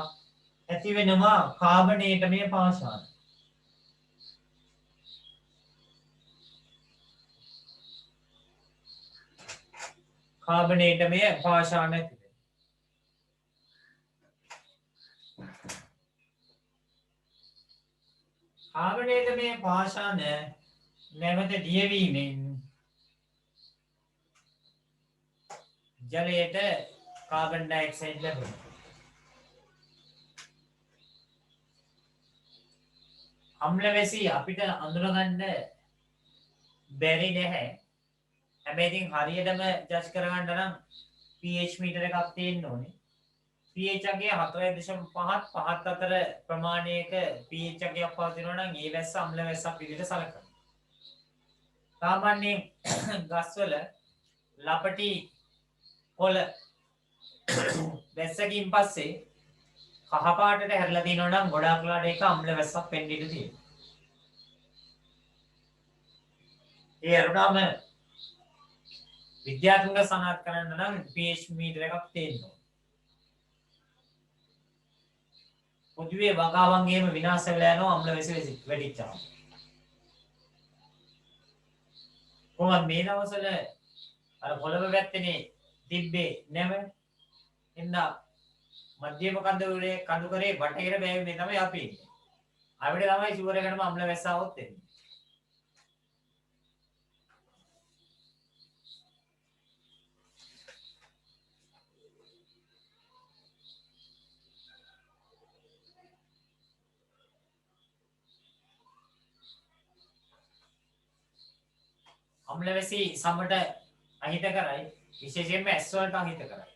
ඇති වෙනවා කාබනේටමය පාෂාණ. කාබනේටමය පාෂාණ ඇති වෙනවා. කාබනේටමය පාෂාණ නැවත දියවීමෙන් ජලයට කාබන් ඩයොක්සයිඩ් ලැබෙනවා. අම්ල වැසි අපිට අඳුරගන්න බැරි නැහැ. හැබැයි ඉතින් හරියටම ජජ් කරගන්න නම් pH මීටර එකක් තියෙන්න ඕනේ. pH අගය 4.5 අතර ප්‍රමාණයක pH අගයක් පවතිනවා නම් ඒ වැස්ස අම්ල වැස්සක් විදිහට සලකනවා. සාමාන්‍යයෙන් ගස්වල ලපටි කොළ වැස්සකින් පස්සේ කහ පාටට හැරිලා තියෙනවා නම් ගොඩාක් වෙලාට ඒක අම්ල වැස්සක් වෙන්න ඉඩ තියෙනවා. ඒ අරුණාම විද්‍යාත්මක සනාථ කරන්න නම් pH මීටර එකක් තියෙන්න ඕන. පොදුවේ වගාවන්ගේම විනාශ වෙලා යනවා අම්ල වැසි වැඩිච්චාම. කොහොමද මේ දවස්වල අර කොළඹ පැත්තේ තිබ්බේ නැව එන්න මධ්‍යම කඳුරේ කඳුකරේ බටහිර බෑවේ තමයි අපි ඉන්නේ. අපිට තමයි ෂුවර් එකටම අම්ල වැස්සාවොත් එන්නේ. අම්ල වැසි සමට අහිත කරයි විශේෂයෙන්ම ඇස් වලට අහිත කරයි.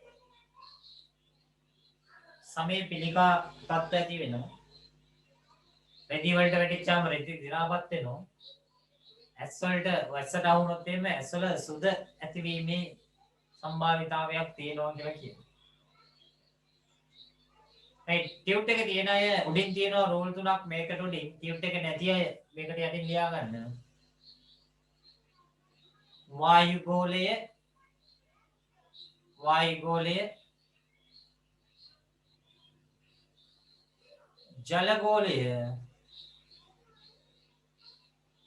සමේ පිළිකා තත්ත්ව ඇති වෙනවා. රෙදි වලට වැටිච්චාම රෙදි දි รา පත් වෙනවා. ඇස් වලට වස්සට වුණොත් එimhe ඇස් වල සුද ඇතිවීමේ සම්භාවිතාවයක් තියෙනවා කියලා කියනවා. right ටියුට් එක තියෙන අය උඩින් තියෙනවා රූල් තුනක් මේකට උඩින් ටියුට් එක නැති අය මේකට යටින් ලියා ගන්න. වායුගෝලය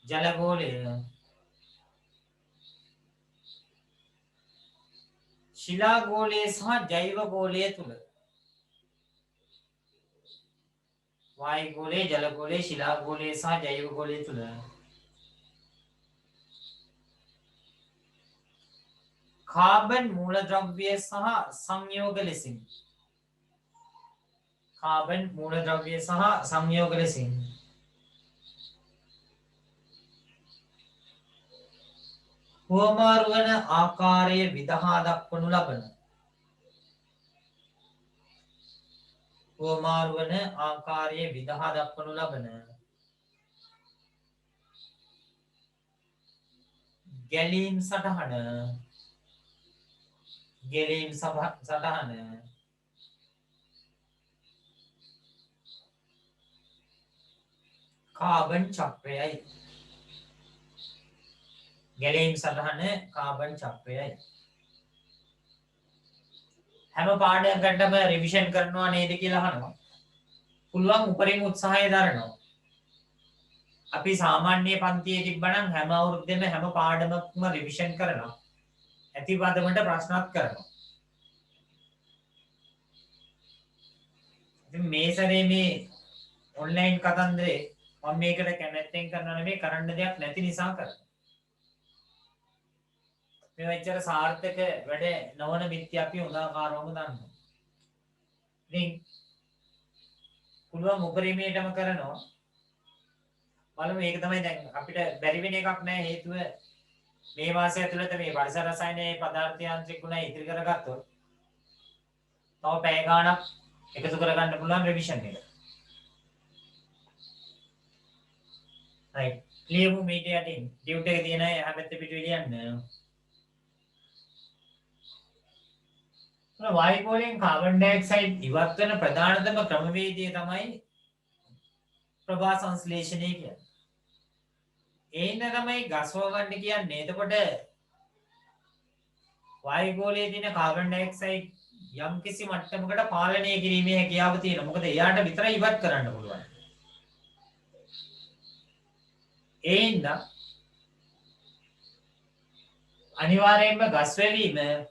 ජලගෝලය ශිලාගෝලය සහ ජෛව ගෝලය තුල වායුගෝලය ජලගෝලය ශිලාගෝලය සහ ජෛව ගෝලය තුල කාබන් මූලද්‍රව්‍ය සහ සංයෝග ලෙසින් හුවමාරු වන ආකාරය විදහා දක්වනු ලබන ගැලීම් සටහන කාබන් චක්‍රයයි. ගැලීම් සටහන කාබන් චක්‍රයයි. හැම පාඩයකටම රිවිෂන් කරනවා නේද කියලා අහනවා. පුළුවන් උපරිම උත්සාහය දරනවා. අපි සාමාන්‍ය පන්තියේ තිබ්බනම් හැම අවුරුද්දෙම හැම පාඩමක්ම රිවිෂන් කරනවා. ඇතිපදමට ප්‍රශ්නත් කරනවා. ඉතින් මේ සැරේ මේ ඔන්ලයින් කතන්දරේ මම මේකට කැමැත්තෙන් කරනවා නෙමෙයි කරන්න දෙයක් නැති නිසා කරනවා. මේ වෙච්චර සාර්ථක වැඩ නොවන මිත්‍ය අපි උදාකාරවම දන්නවා. ඉතින් පුළුවන් උපරිමයටම කරනවා. බලමු මේක තමයි දැන් අපිට බැරි වෙන එකක් නෑ හේතුව මේ මාසය ඇතුළත මේ පරිසර රසායනයේ පදාර්ථ යාන්ත්‍රික ගුණ ඉතිරි කරගත්තොත් තව පැය ගාණක් එකතු කරගන්න පුළුවන් රිවිෂන් එක. right ලියමු මීට යටින් ටියුට් එක තියෙන අය හැබැයි පිටු ලියන්න. වායුගෝලයෙන් කාබන් ඩයොක්සයිඩ් ඉවත් වෙන ප්‍රධානතම ක්‍රමවේදය තමයි ප්‍රභා සංශ්ලේෂණය කියන්නේ. ඒන්න තමයි ගස්ව ගන්න කියන්නේ. එතකොට වායුගෝලයේ තියෙන කාබන් ඩයොක්සයිඩ් යම් කිසි මට්ටමකට පාලනය කිරීමේ හැකියාව තියෙනවා. මොකද එයාට විතරයි ඉවත් කරන්න පුළුවන්. ඒන්න අනිවාර්යයෙන්ම ගස් වැවීම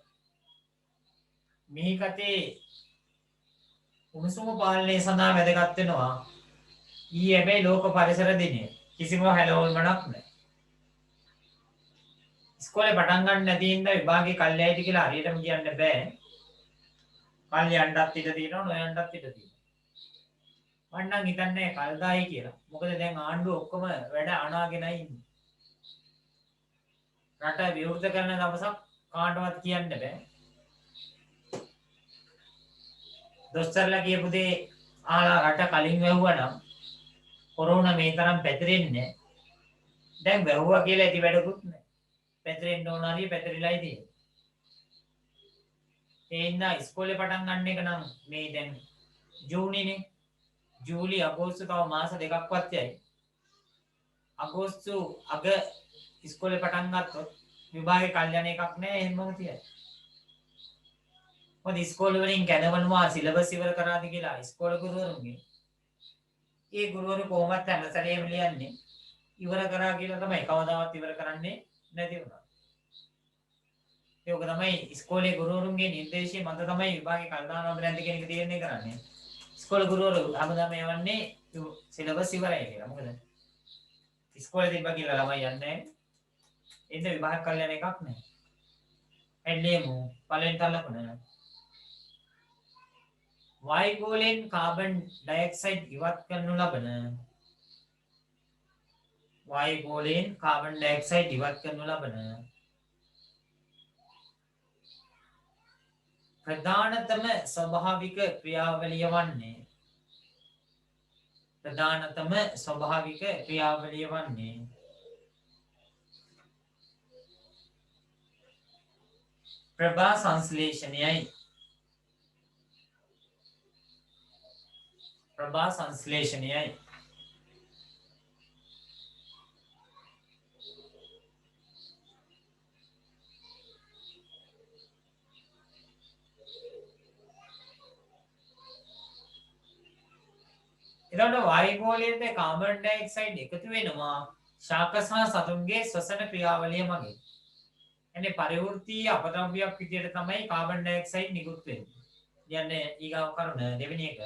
මිහිකතේ උණුසුම පාලනය සඳහා වැදගත් වෙනවා. ඊ හැබැයි ලෝක පරිසර දිනය කිසිම හැලෝල්මනක් නැහැ. ඉස්කෝලේ පටන් ගන්න නැති ඉඳලා විභාගේ කල්යයිද කියලා හරියටම කියන්න බෑ. කල්යන්නත් ඉඩ තියෙනවා නොයන්නත් ඉඩ තියෙනවා. මම නම් හිතන්නේ කල්දායි කියලා. මොකද දැන් ආණ්ඩුව ඔක්කොම වැඩ අනාගෙනයි ඉන්නේ. රට විවෘත කරන දවසක් කාටවත් කියන්න බෑ. දොස්තරලා කියපු දේ ආලා රට කලින් වැහුවා නම් කොරෝනා මේ තරම් පැතිරෙන්නේ නැහැ. දැන් වැහුවා කියලා ඇති වැඩකුත් නැහැ. පැතිරෙන්න ඕන හරිය පැතිරිලායි තියෙන්නේ. ඒ ඉන්න ඉස්කෝලේ පටන් ගන්න එක නම් මේ දැන් ජූනිනේ ජූලි අගෝස්තු තව මාස දෙකක්වත් යයි. අගෝස්තු අග ඉස්කෝලේ පටන් ගත්තොත් විභාගේ කල්යන එකක් නැහැ එහෙමම තියයි. මොකද ඉස්කෝලේ වලින් කැදවනවා සිලබස් ඉවර කරාද කියලා ඉස්කෝල ගුරුවරුන්ගේ. ඒ ගුරුවරු කොහොමද හැමසැරේම ලියන්නේ ඉවර කරා කියලා තමයි කවදාවත් ඉවර කරන්නේ නැති වුණා. ඒක තමයි ඉස්කෝලේ ගුරුවරුන්ගේ නිර්දේශය මත තමයි විභාගේ කල් දානවද නැද්ද කියන එක තීරණය කරන්නේ. ඉස්කෝලේ ගුරුවරු හැමදාම යවන්නේ සිලබස් ඉවරයි කියලා. මොකද ඉස්කෝලේ තිබ්බා කියලා ළමයි යන්නේ නැහැ. එන්න විභාග කල්යන එකක් නැහැ. එල්ලෙමු පළවෙනි තලකුණ වායුගෝලයෙන් කාබන් ඩයොක්සයිඩ් ඉවත් කරනු ලබන වායු ගෝලයෙන් කාබන් ඩයොක්සයිඩ් ඉවත් කරනු ලබන ප්‍රධානතම ස්වභාවික ක්‍රියාවලිය වන්නේ ප්‍රභා සංශ්ලේෂණයයි. එතකොට වායු ගෝලයට කාබන් ඩයොක්සයිඩ් එකතු වෙනවා ශාක සහ සතුන්ගේ ශ්වසන ක්‍රියාවලිය මගින්. එනේ පරිවෘත්තීය අපද්‍රව්‍යයක් විදියට තමයි කාබන් ඩයොක්සයිඩ් නිකුත් වෙන්නේ. කියන්නේ ඊගාව කරුණ දෙවෙනි එක.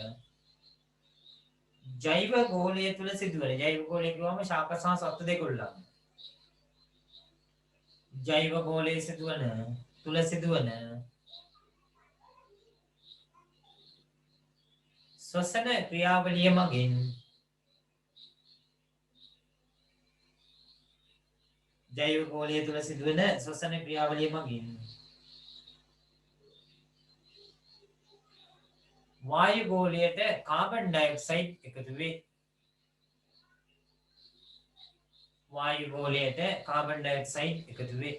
ජෛව ගෝලය තුල සිදුවන ජෛව ගෝලය කියවම ශාක සහ සත්ත්ව දෙකොල්ලම. ජෛව ගෝලයේ සිදුවන ශ්වසන ක්‍රියාවලිය මගින් වායු ගෝලයට කාබන් ඩයොක්සයිඩ් එකතු වේ.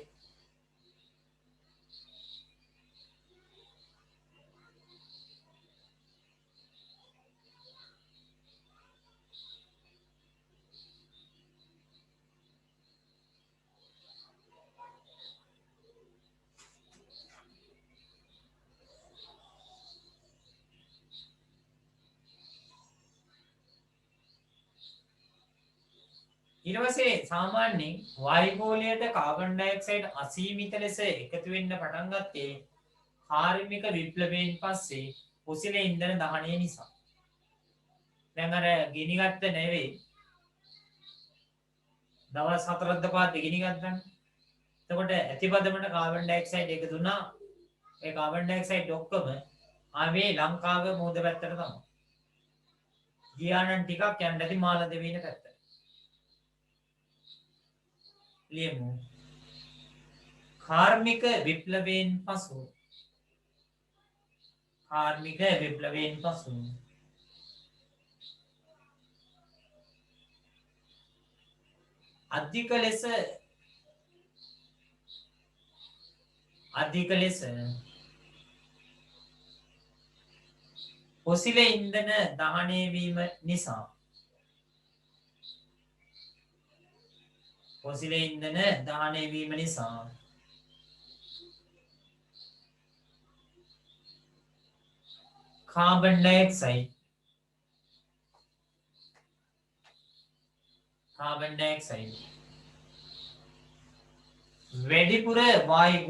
ඊට පස්සේ සාමාන්‍යයෙන් වායු ගෝලයට කාබන් ඩයොක්සයිඩ් අසීමිත ලෙස එකතු වෙන්න පටන් ගත්තේ කාර්මික විප්ලවයෙන් පස්සේ පොසිල ඉන්ධන දහනය නිසා. දැන් අර ගිනි ගත්ත නෙවෙයි දවස් 4ක් 5ක් ගිනි ගත්තම එතකොට ඇතිපදමට කාබන් ඩයොක්සයිඩ් එකතු වුණා. ඒ කාබන් ඩයොක්සයිඩ් ඔක්කොම ආවේ ලංකාවේ මෝද පැත්තට තමයි. ගියානම් ටිකක් යන්න ඇති මාලදිවයින පැත්තට. ලියමු. කාර්මික විප්ලවයෙන් පසු අධික ලෙස පොසිල ඉන්ධන දහනය වීම නිසා කාබන් ඩයොක්සයිඩ් වැඩිපුර වායු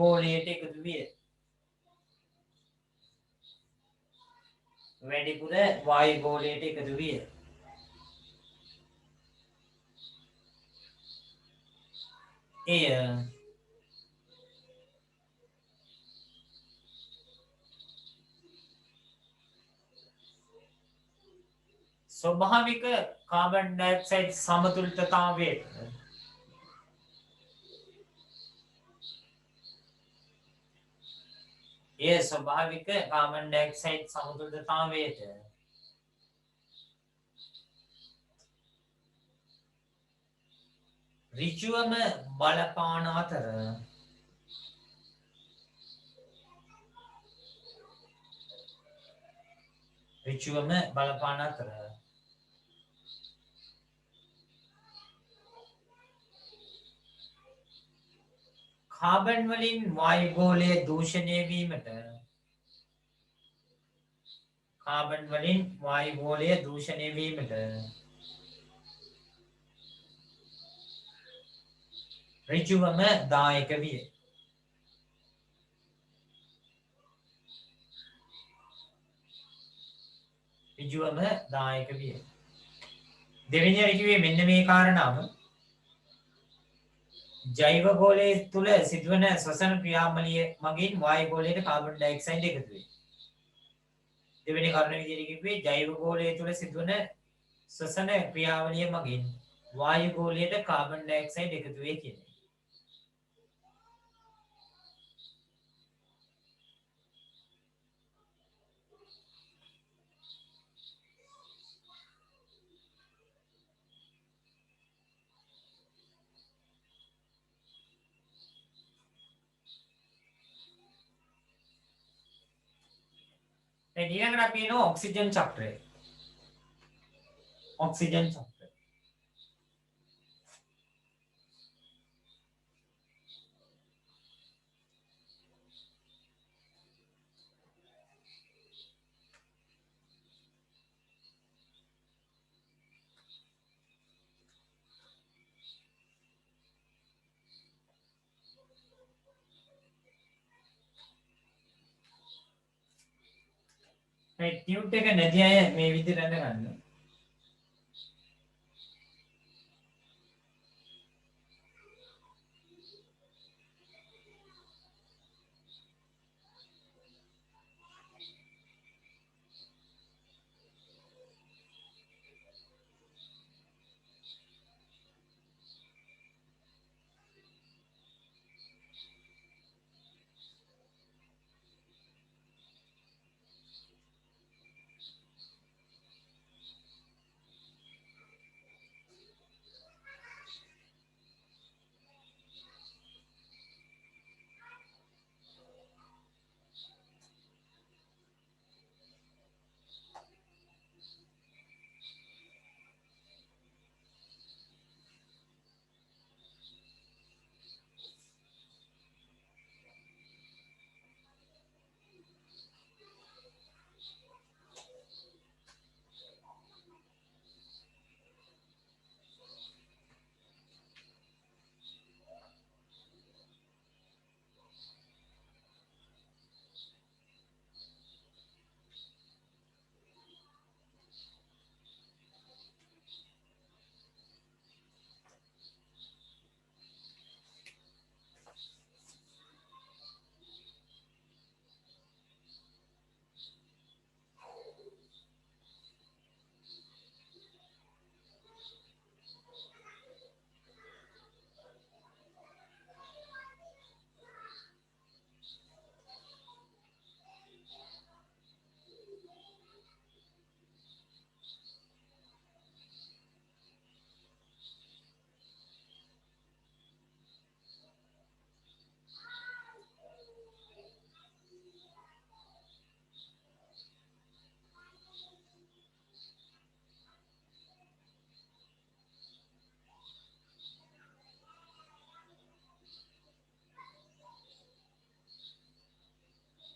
ගෝලයට එකතු විය. එය ස්වභාවික කාබන් ඩයොක්සයිඩ් සමතුලිතතාවයට ඍජුවම බලපාන අතර කාබන් වලින් වායු ගෝලය දූෂණය වීමට ඍජුවම දායක විය. දෙවෙනි අරිකුවේ මෙන්න මේ කාරණාව ජෛව ගෝලයේ තුල සිදුවන ශ්වසන ක්‍රියාවලිය මගින් වායු ගෝලයට කාබන් ඩයොක්සයිඩ් එකතු වේ. දෙවෙනි කාරණේ විදිහට කිව්වේ ජෛව ගෝලයේ තුල සිදුවන ශ්වසන ක්‍රියාවලිය මගින් වායු ගෝලයට කාබන් ඩයොක්සයිඩ් එකතු වෙයි කියන්නේ. දැන් ඊළඟට අපි එනවා ඔක්සිජන් චක්‍රය. ඔක්සිජන් චක්‍රය. මේ ටියුට් එක නැති අය මේ විදිහට අඳගන්න.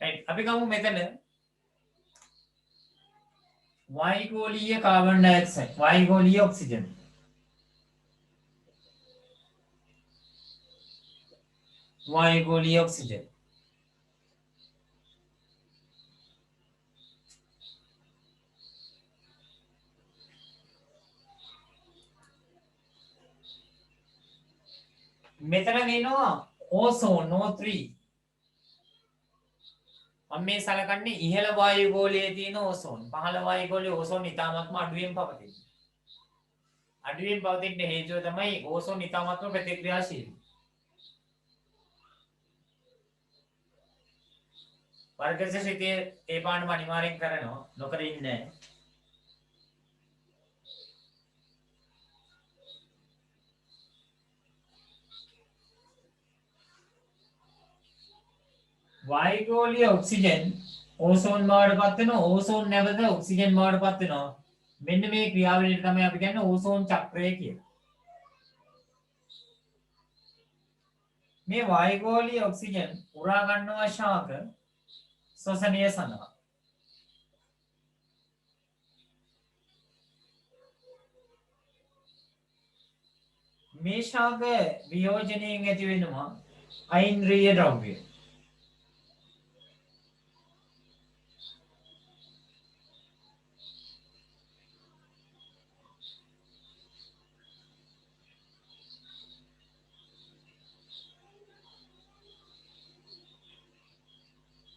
right අපි ගමු මෙතන වායුගෝලීය කාබන් ඩයොක්සයිඩ් වායුගෝලීය ඔක්සිජන් වායුගෝලීය ඔක්සිජන් මෙතන වෙනවා ඕසෝන් O3 මම මේ සලකන්නේ ඉහළ වායුගෝලයේ තියෙන ඕසෝන් පහළ වායුගෝලයේ ඕසෝන් ඉතාමත්ම අඩුවෙන් පවතින. අඩුවෙන් පවතින හේතුව තමයි ඕසෝන් ඉතාමත්ම ප්‍රතික්‍රියාශීලී. වර්ගස සිතේ ඒ පාඩම අනිවාර්යෙන් කරනවා නොකර ඉන්නේ නැහැ. වායුගෝලීය ඔක්සිජන් ඕසෝන් බවට පත් වෙනවා ඕසෝන් නැවත ඔක්සිජන් බවට පත් වෙනවා මෙන්න මේ ක්‍රියාවලියට තමයි අපි කියන්නේ ඕසෝන් චක්‍රය කියලා. මේ වායුගෝලීය ඔක්සිජන් උරා ගන්නවා ශාක ශ්වසනය සඳහා. මේ ශාක වියෝජනයෙන් ඇති වෙනවා අයින්ද්‍රිය ද්‍රව්‍ය.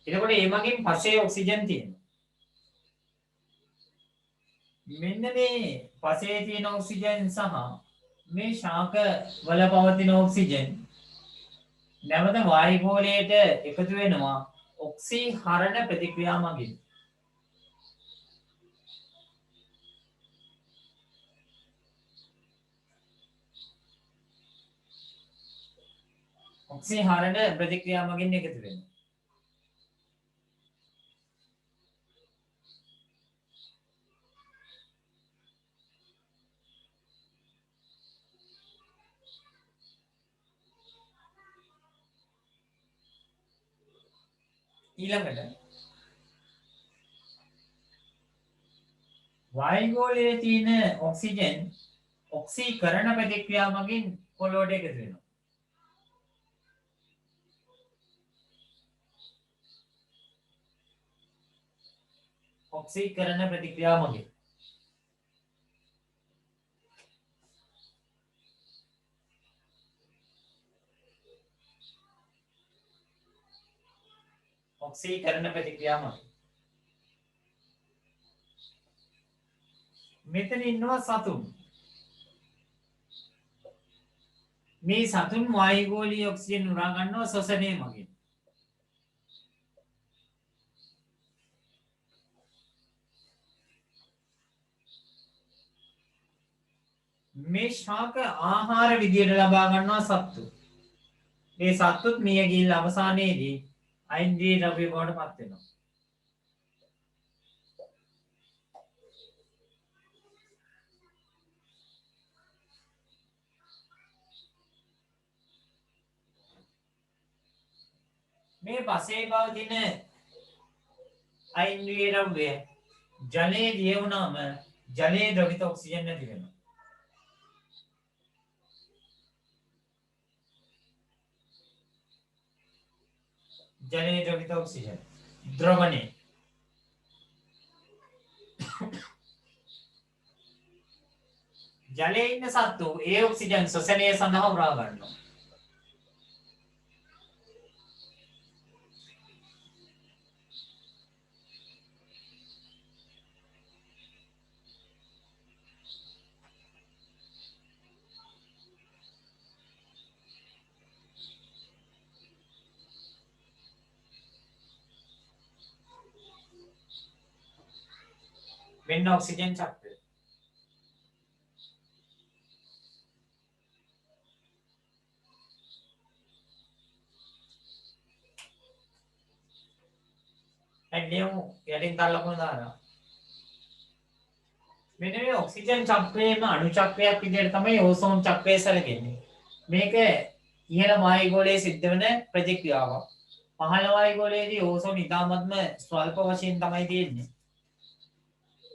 එතකොට මේ මගින් පසේ ඔක්සිජන් තියෙනවා. මෙන්න මේ පසේ තියෙන ඔක්සිජන් සහ මේ ශාක වල පවතින ඔක්සිජන් නැවත වායුගෝලයට එකතු වෙනවා ඔක්සිහරණ ප්‍රතික්‍රියා මගින්. ඔක්සිහරණ ප්‍රතික්‍රියා මගින් එකතු වෙනවා. ඊළඟට වායුගෝලයේ තියෙන ඔක්සිජන් ඔක්සීකරණ ප්‍රතික්‍රියා මගින් පොළොවට එකතු වෙනවා. ඔක්සීකරණ ප්‍රතික්‍රියා මගින් ඔක්සීකරණ ප්‍රතික්‍රියා මගින් මෙතන ඉන්නවා සතුන්. මේ සතුන් වායුගෝලීය ඔක්සිජන් උරා ගන්නවා ශ්වසනය මගින්. මේ ශාක ආහාර විදියට ලබා ගන්නවා සත්තු. මේ සත්තුත් මිය ගිහිල්ලා අවසානයේදී ඓන්ද්‍රිය ද්‍රව්‍ය බවට පත් වෙනවා. මේ පසේ පවතින ඓන්ද්‍රිය ද්‍රව්‍ය ජලයේ දිය වුණාම ජලයේ ද්‍රවිත ඔක්සිජන් නැති වෙනවා. ජලයේ ද්‍රවිත ඔක්සිජන් ද්‍රවණය ජලයේ ඉන්න සත්තු ඒ ඔක්සිජන් ශ්වසනය සඳහා උරා ගන්නවා. මෙන්න ඔක්සිජන් චක්‍රය. ඇඩියමු යටින් තල්ලකුණු දානවා. මෙන්න මේ ඔක්සිජන් චක්‍රයේම අණු චක්‍රයක් විදිහට තමයි ඕසෝන් චක්‍රය සැලකෙන්නේ. මේක ඉහළ වායුගෝලයේ සිද්ධ වෙන ප්‍රතික්‍රියාවක්. පහළ වායුගෝලයේදී ඕසෝන් ඉතාමත්ම ස්වල්ප වශයෙන් තමයි තියෙන්නේ.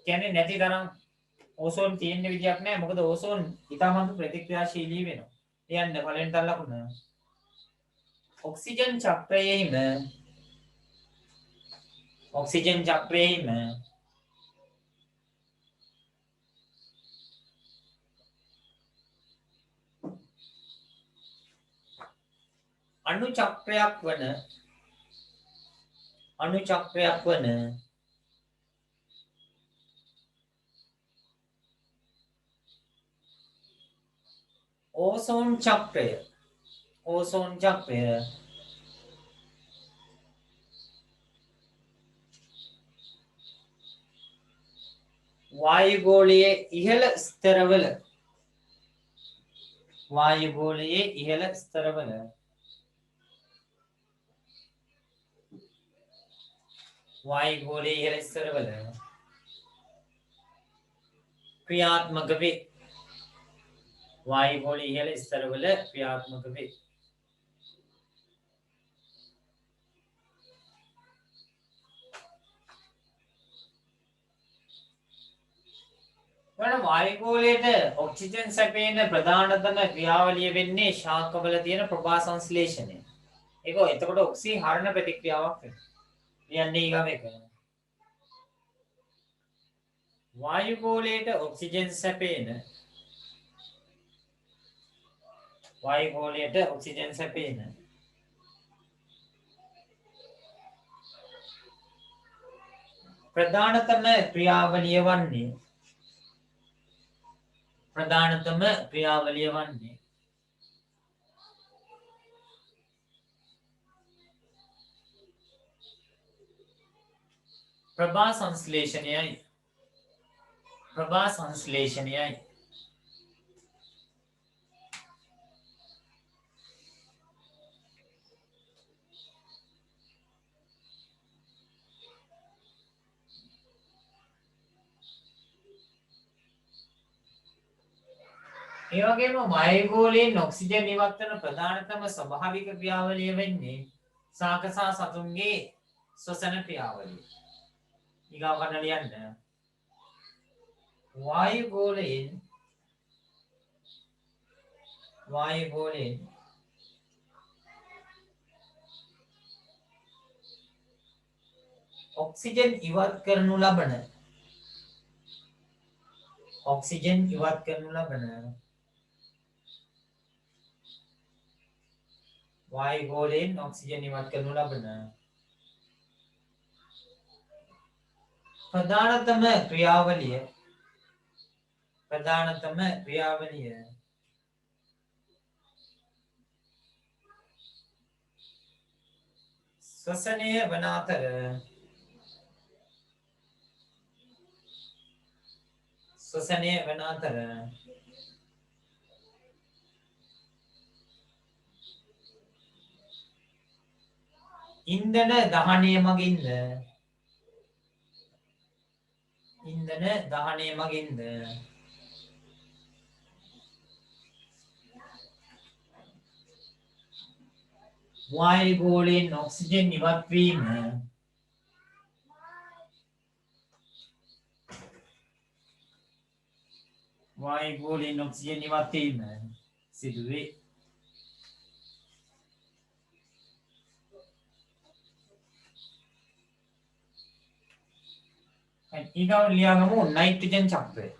කියන්නේ නැති තරම් ඕසෝන් තියෙන විදියක් නැහැ. මොකද ඕසෝන් ඉතාමත් ප්‍රතික්‍රියාශීලී වෙනවා. කියන්න පළවෙනි තල්ලකුණ ඔක්සිජන් චක්‍රයේම අණු චක්‍රයක් වන ඕසෝන් චක්‍රය වායුගෝලයේ ඉහළ ස්තරවල ක්‍රියාත්මක වේ. වායුගෝලයේ ඉහළ ස්තරවල ක්‍රියාත්මක වේ. වල වායුගෝලයට ඔක්සිජන් සැපේන ප්‍රධානතම ක්‍රියාවලිය වෙන්නේ ශාකවල තියෙන ප්‍රභා සංශ්ලේෂණය. ඒක එතකොට ඔක්සිහරණ ප්‍රතික්‍රියාවක් වෙනවා. කියන්නේ ඊගම එක. වායුගෝලයට ඔක්සිජන් සැපේන ප්‍රධානතම ක්‍රියාවලිය වන්නේ ප්‍රධානතම ක්‍රියාවලිය වන්නේ ප්‍රභා සංශ්ලේෂණයයි. ප්‍රභා සංශ්ලේෂණයයි. ඒ වගේම වායුගෝලයෙන් ඔක්සිජන් ඉවත් වෙන ප්‍රධානතම ස්වභාවික ක්‍රියාවලිය වෙන්නේ සාකසා සතුන්ගේ ශ්වසන ක්‍රියාවලිය. ඊගාව කඩ ලියන්න. වායුගෝලයෙන් ඔක්සිජන් ඉවත් කරනු ලබන වායුගෝලයෙන් ඔක්සිජන් ඉවත් කරනු ලබන ප්‍රධානතම ක්‍රියාවලිය ශ්වසනය වන අතර ඉන්ධන දහනය මගින්ද වායුගෝලයෙන් ඔක්සිජන් ඉවත් වීම සිදුවේ. ඊගව ලියාගමු නයිට්‍රජන් චක්‍රය.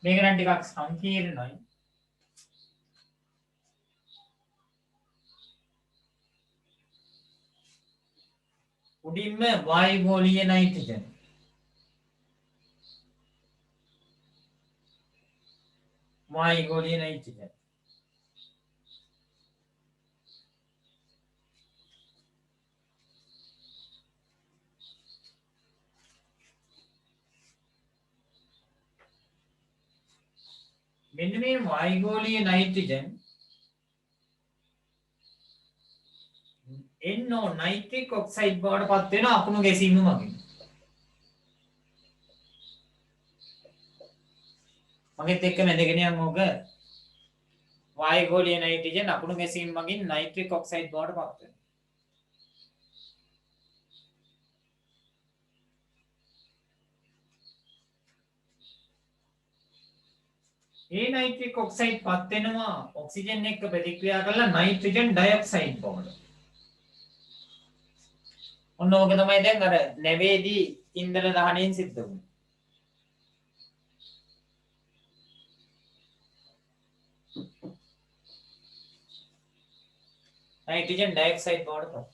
මේක නම් ටිකක් සංකීර්ණයි. උඩින්ම වායුගෝලීය නයිට්‍රජන් මෙන්න මේ වායුගෝලීය නයිට්‍රජන් NO නයිට්‍රික් ඔක්සයිඩ් බවට පත් වෙන අකුණු ගැසීම මගින්. මගෙත් එක්ක මැදගෙන යන්න ඕක. වායුගෝලීය නයිට්‍රජන් අකුණු ගැසීම මගින් නයිට්‍රික් ඔක්සයිඩ් බවට පත් වෙනවා. ඒ නයිට්‍රික් ඔක්සයිඩ් පත් වෙනවා ඔක්සිජන් එක්ක ප්‍රතික්‍රියා කරලා නයිට්‍රජන් ඩයොක්සයිඩ් බවට. ඔන්න ඕක තමයි දැන් අර නැවේදී ඉන්ධන දහනයෙන් සිද්ධ වුනේ. නයිට්‍රජන් ඩයොක්සයිඩ් බවට පත්.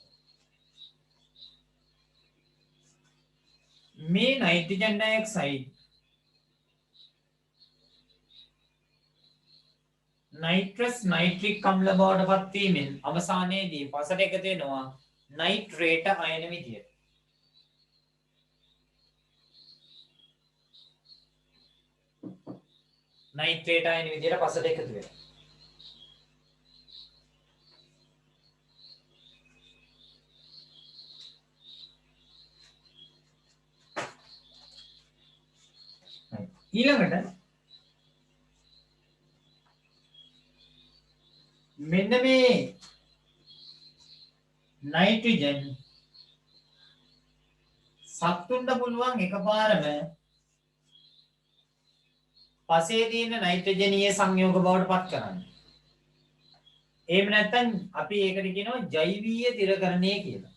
මේ නයිට්‍රජන් ඩයොක්සයිඩ් නයිට්‍රස් නයිට්‍රික් අම්ල බවට පත් වීමෙන් අවසානයේදී පසට එකතු වෙනවා නයිට්‍රේට අයන විදියට. නයිට්‍රේට අයන විදියට පසට එකතු වෙනවා. ඊළඟට මෙන්න මේ නයිට්‍රජන් සත්තුන්ට පුළුවන් එකපාරම පසේ තියෙන නයිට්‍රජනීය සංයෝග බවට පත් කරන්නේ. එහෙම නැත්නම් අපි ඒකට කියනවා ජෛවීය තිරකරණය කියලා.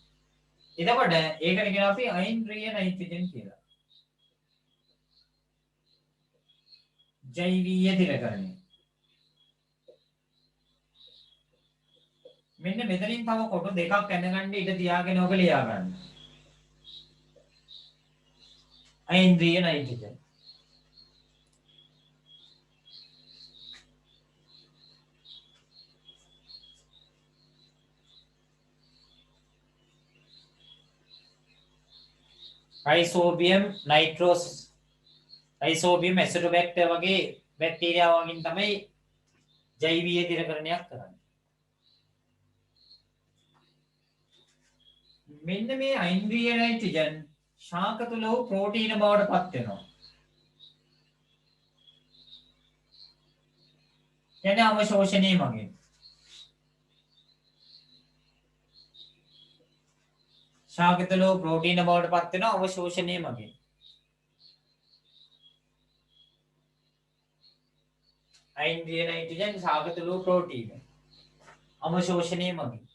එතකොට ඒකට කියනවා අපි අයින්ද්‍රිය නයිට්‍රජන් කියලා. ජෛවීය තිරකරණය. මෙන්න මෙතනින් තව කොටු දෙකක් ඇඳගන්න ඉඩ තියාගෙන ඔබ ලියා ගන්න. අයින්ද්‍රිය නයිට්‍රජන්. රයිසෝබියම් නයිට්‍රෝස් රයිසෝබියම් ඇසිඩෝබැක්ටර් වගේ බැක්ටීරියා වලින් තමයි ජෛවීය තිරකරණයක් කරන්නේ. මෙන්න මේ අයින්ද්‍රිය නයිට්‍රජන් ශාක තුල වූ ප්‍රෝටීන බවට පත් වෙනවා. කියන්නේ අවශෝෂණය මගින්. ශාක තුල වූ ප්‍රෝටීන බවට පත් වෙනවා අවශෝෂණය මගින්. අයින්ද්‍රිය නයිට්‍රජන් ශාක තුල වූ ප්‍රෝටීන අවශෝෂණය මගින්.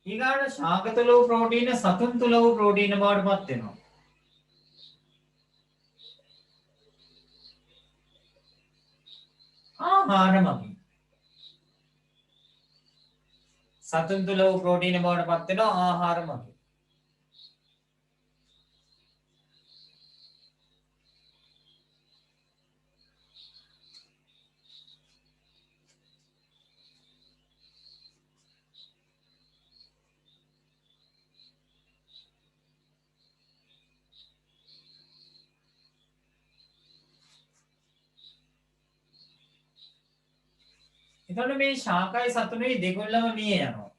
ඊගාට ශාක තුල වූ ප්‍රෝටීන සතුන් තුල වූ ප්‍රෝටීන බවට පත් වෙනවා. ආහාර මගින්. සතුන් තුල වූ ප්‍රෝටීන බවට පත් වෙනවා ආහාර මගින්. එතකොට මේ ශාකයි සතුනුයි දෙගොල්ලම මිය යනවා.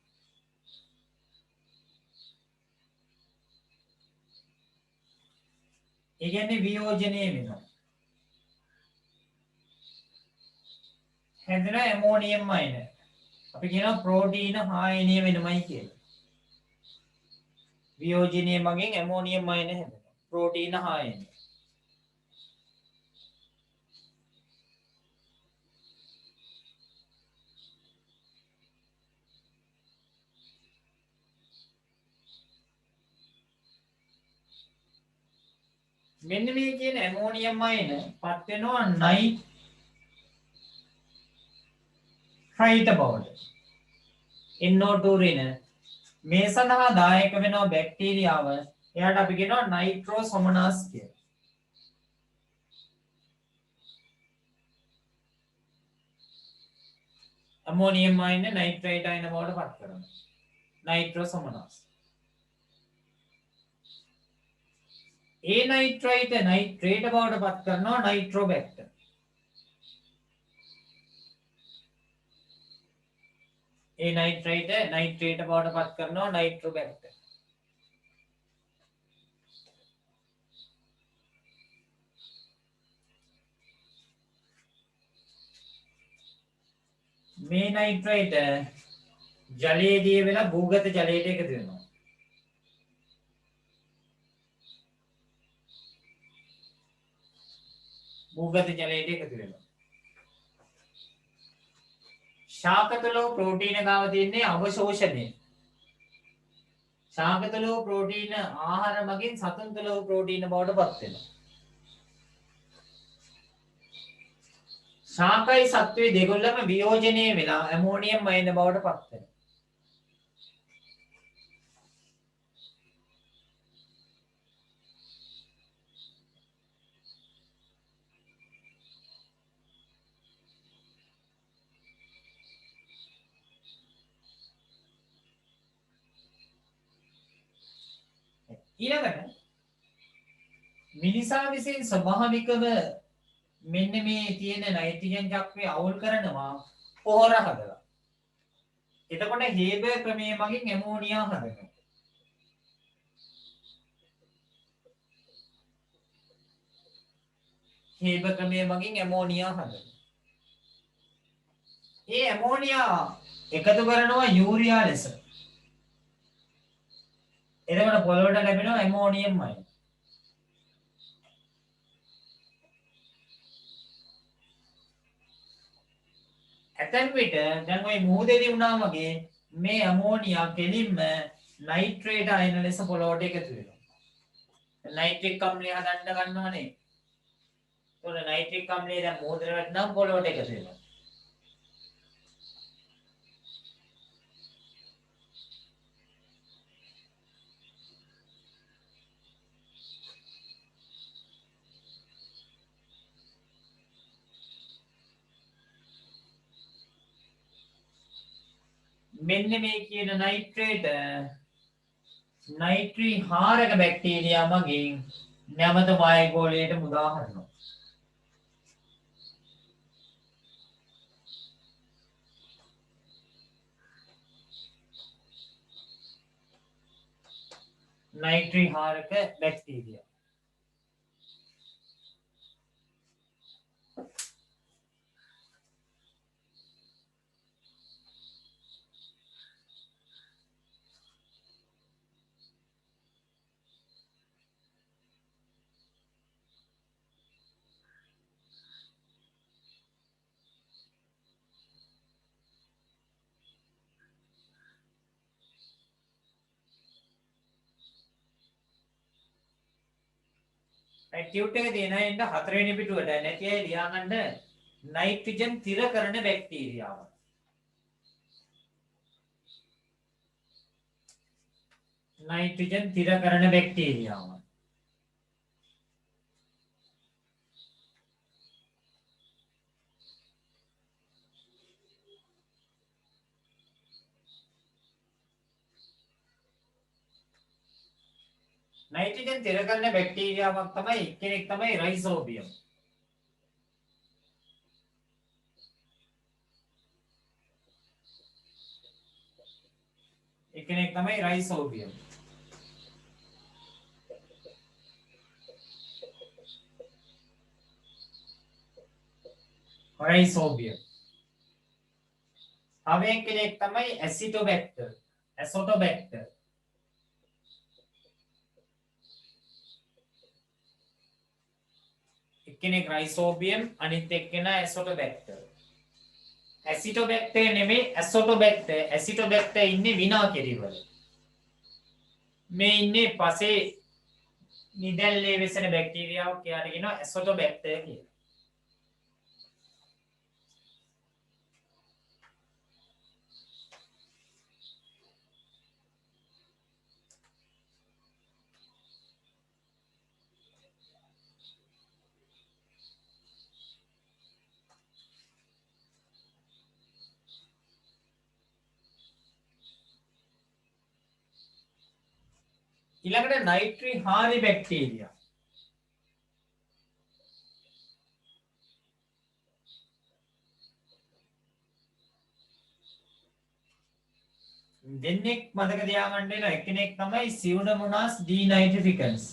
ඒ කියන්නේ වියෝජනය වෙනවා. හැදෙන ඇමෝනියම් අයන. අපි කියනවා ප්‍රෝටීන හායනීය වෙනමයි කියලා. වියෝජනය මගින් ඇමෝනියම් අයන හැදෙනවා. ප්‍රෝටීන හායනය. මෙන්න මේ කියන ඇමෝනියම් අයන පත් වෙනවා නයිට්‍රයිට බවට. NO2 රින මේ සඳහා දායක වෙනවා බැක්ටීරියාව. එයාට අපි කියනවා නයිට්‍රෝසොමනස් කියලා. ඇමෝනියම් අයන නයිට්‍රයිට අයන බවට පත් කරනවා. නයිට්‍රෝසොමනස්. ඒ නයිට්‍රයිට නයිට්‍රේට බවට පත් කරනවා නයිට්‍රෝබැක්ටර්. ඒ නයිට්‍රයිට නයිට්‍රේට බවට පත් කරනවා නයිට්‍රෝබැක්ටර්. මේ නයිට්‍රයිට ජලයේදී වෙලා භූගත ජලයට එකතු වෙනවා. භූගත ජලයට එකතු වෙනවා. ශාක තුල ප්‍රෝටීන ගාව තියෙන්නේ අවශෝෂණය. ශාක තුල ප්‍රෝටීන ආහාර මගින් සතුන් තුල ප්‍රෝටීන බවට පත් වෙනවා. ශාකයි සත්වයේ දෙගොල්ලම වියෝජනය වෙලා ඇමෝනියම් අයන බවට පත් වෙනවා. ඊළඟට මිනිසා විසින් ස්වභාවිකව මෙන්න මේ තියෙන නයිට්‍රජන් චක්‍රය අවුල් කරනවා පොහොර හදලා. එතකොට හේබර් ක්‍රමයේ මගින් ඇමෝනියා හදනවා. හේබ ක්‍රමය මගින් ඇමෝනියා හදනවා. ඒ ඇමෝනියා එකතු කරනවා යූරියා ලෙස. එතකොට පොළොවට ලැබෙනවා ඇමෝනියම් අයන. ඇතැම් විට දැන් ওই මුහුදේදී වුණා වගේ මේ ඇමෝනියා කෙලින්ම නයිට්‍රේට් අයන ලෙස පොළොවට එකතු වෙනවා. නයිට්‍රික් අම්ලය හදන්න ගන්නවනේ. ඒතකොට නයිට්‍රික් අම්ලය දැන් මුහුදේ වැටෙනම් පොළොවට එකතු වෙනවා. මෙන්න මේ කියන නයිට්‍රේට නයිට්‍රී හාරක බැක්ටීරියා මගින් නැවත වායුගෝලයට මුදා හරිනවා. නයිට්‍රී හාරක බැක්ටීරියා. ටියුට් එක තියෙන ඉන්න 4 වෙනි පිටුවට නැති අය ලියාගන්න නයිට්‍රජන් තිර කරන බැක්ටීරියාව. නයිට්‍රජන් තිර කරන බැක්ටීරියාව. නයිට්‍රජන් තිර කරන බැක්ටීරියාවක් තමයි එක්කෙනෙක් තමයි රයිසෝබියම්. එක්කෙනෙක් තමයි රයිසෝබියම්. රයිසෝබියම්. තව එක්කෙනෙක් තමයි ඇසිටෝබැක්ටර්. ඇසොටෝබැක්ටර්. එක්කෙනෙක් රයිසෝබියම් අනිත් එක්කෙනා ඇසොටෝබැක්ටර්. ඇසිටෝබැක්ටර් නෙමෙයි ඇසොටෝබැක්ටර්. ඇසිටෝබැක්ටර් ඉන්නේ විනාකිරිවල. මේ ඉන්නේ පසේ නිදැල්ලේ වෙසෙන බැක්ටීරියාවක් එයාට කියනවා ඇසොටෝබැක්ටර් කියලා. ඊළඟට නයිට්‍රී හාරි බැක්ටීරියා. දෙන්නෙක් මතක තියාගන්න වෙන එක්කෙනෙක් තමයි සියුඩෝමෝනාස් ඩිනයිට්‍රිෆිකන්ස්.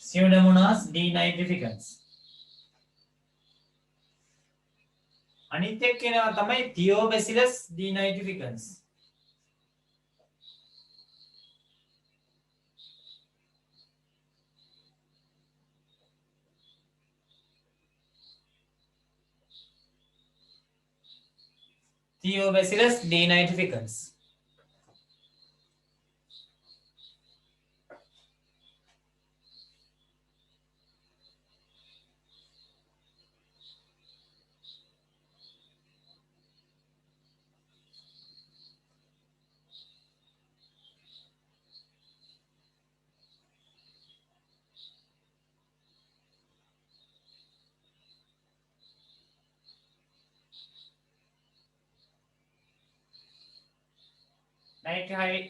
සියුඩෝමෝනාස් ඩිනයිට්‍රිෆිකන්ස්. අනිත් එක්කෙනා තමයි තියෝබැසිලස් ඩිනයිට්‍රිෆිකන්ස්. Thiobacillus denitrificans.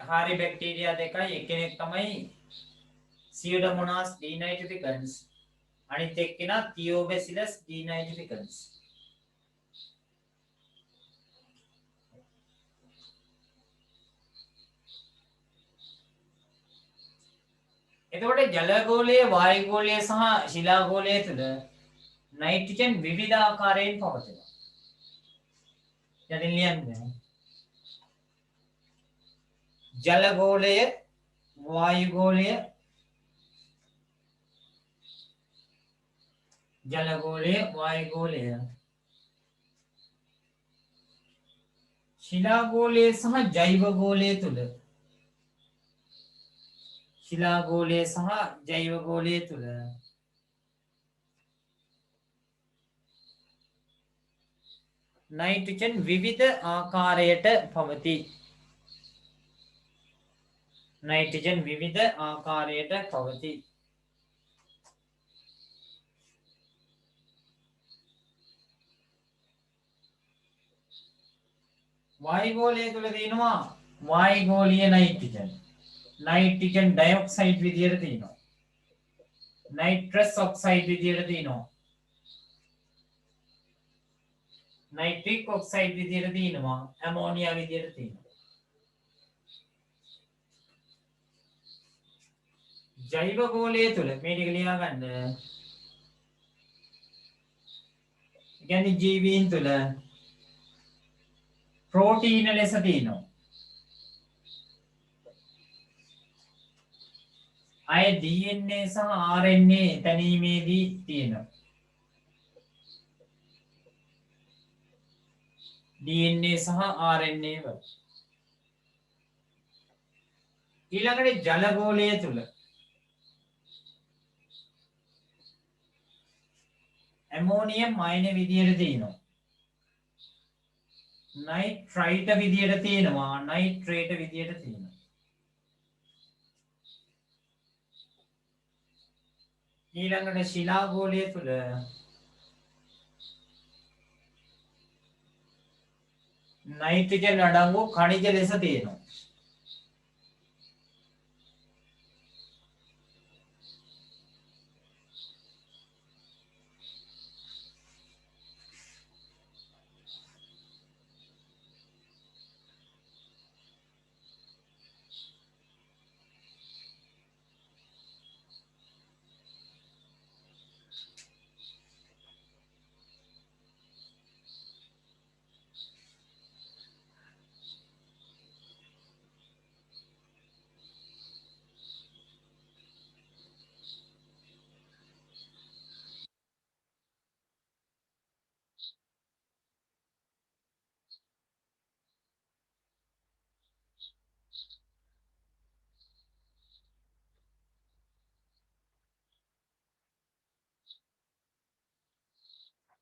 හාරි බැක්ටීරියා දෙකයි එක්කෙනෙක් තමයි සියුඩෝමෝනාස් ඩිනයිට්‍රිෆිකන්ස් අනිත් එක්කෙනා තියෝබැසිලස් ඩිනයිට්‍රිෆිකන්ස්. එතකොට ජල ගෝලයේ වායු ගෝලයේ සහ ශිලා ගෝලයේ තුල නයිට්‍රජන් විවිධ ආකාරයෙන් පවතිනවා. යටින් ලියන්නේ ජල ගෝලය වායු ගෝලය ජල ගෝලය වායු ගෝලය ශිලා ගෝලය සහ ජෛව ගෝලය තුල ශිලා ගෝලය සහ ජෛව ගෝලය තුල නයිට්‍රජන් විවිධ ආකාරයට පවතී. නයිට්‍රජන් විවිධ ආකාරයට පවතී. වායු ගෝලය තුල තියෙනවා වායු ගෝලීය නයිට්‍රජන්. නයිට්‍රජන් ඩයොක්සයිඩ් විදියට තියෙනවා. නයිට්‍රස් ඔක්සයිඩ් විදියට තියෙනවා. නයිට්‍රික් ඔක්සයිඩ් විදියට තියෙනවා. ඇමෝනියා විදියට තියෙනවා. ජෛව ගෝලය තුල මේ ටික ලියා ගන්න. කියන්නේ ජීවීන් තුල ප්‍රෝටීන ලෙස තියෙනවා. අය DNA සහ RNA තැනීමේදී තියෙනවා. DNA සහ RNA වල. ඊළඟට ජල ගෝලය තුල ඇමෝනියම් අයන විදියට තියෙනවා. නයිට්‍රයිට විදියට තියෙනවා. නයිට්‍රේට විදියට තියෙනවා. ඊළඟට ශිලා ගෝලය තුල නයිට්‍රජන් අඩංගු කණිජ ලෙස තියෙනවා.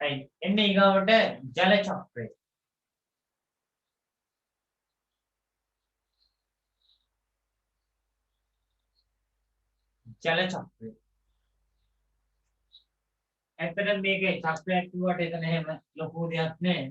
right එන්නේ ඊගාවට ජල චක්‍රය. ජල චක්‍රය. ඇත්තටම මේකේ චක්‍රයක් කිව්වට එතන එහෙම ලොකු දෙයක් නෑ.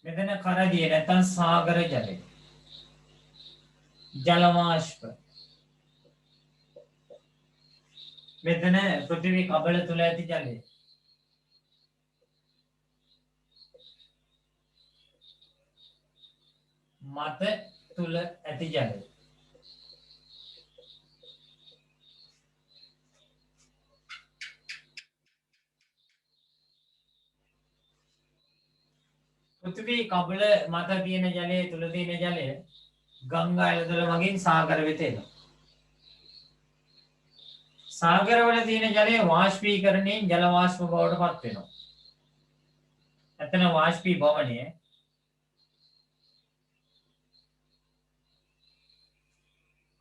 මෙතන කරදිය නැත්නම් සාගර ජලය. ජල වාෂ්ප. මෙතන පෘථිවි කබල තුල ඇති ජලය. මත තුල ඇති ජලය. පෘථිවි කබල මත තියෙන ජලය තුල තියෙන ජලය ගංගා ඇලදොල මගින් සාගර වෙත එනවා. සාගරවල තියෙන ජලය වාෂ්පීකරණයෙන් ජල වාෂ්ප බවට පත් වෙනවා. එතන වාෂ්පීභවනය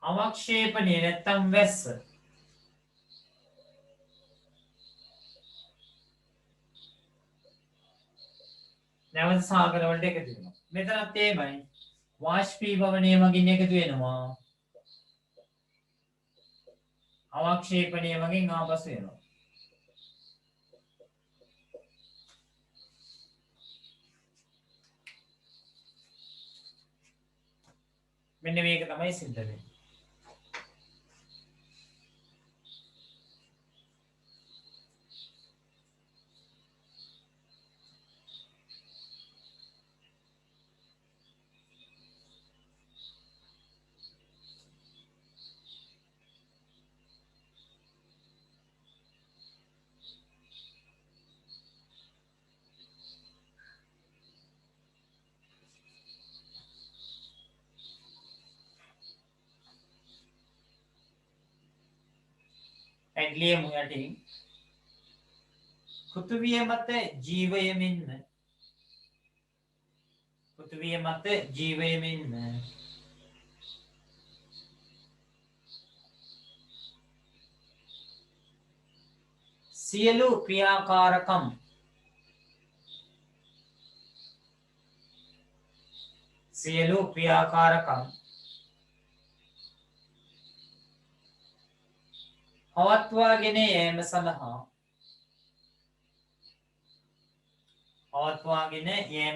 අවක්ෂේපණය නැත්තම් වැස්ස. නැවත සාගරවලට එකතු වෙනවා. මෙතනත් එහෙමයි. වාෂ්පීභවනය මගින් එකතු වෙනවා. අවක්ෂේපණය වගේ ආපසු එනවා. මෙන්න මේක තමයි සිද්ධ වෙන්නේ. ඇඩ්ලියමු යටින් පෘථිවිය මත ජීවයමින්ම පෘථිවිය මත ජීවයමින්ම සියලු ක්‍රියාකාරකම් පවත්වාගෙන යෑම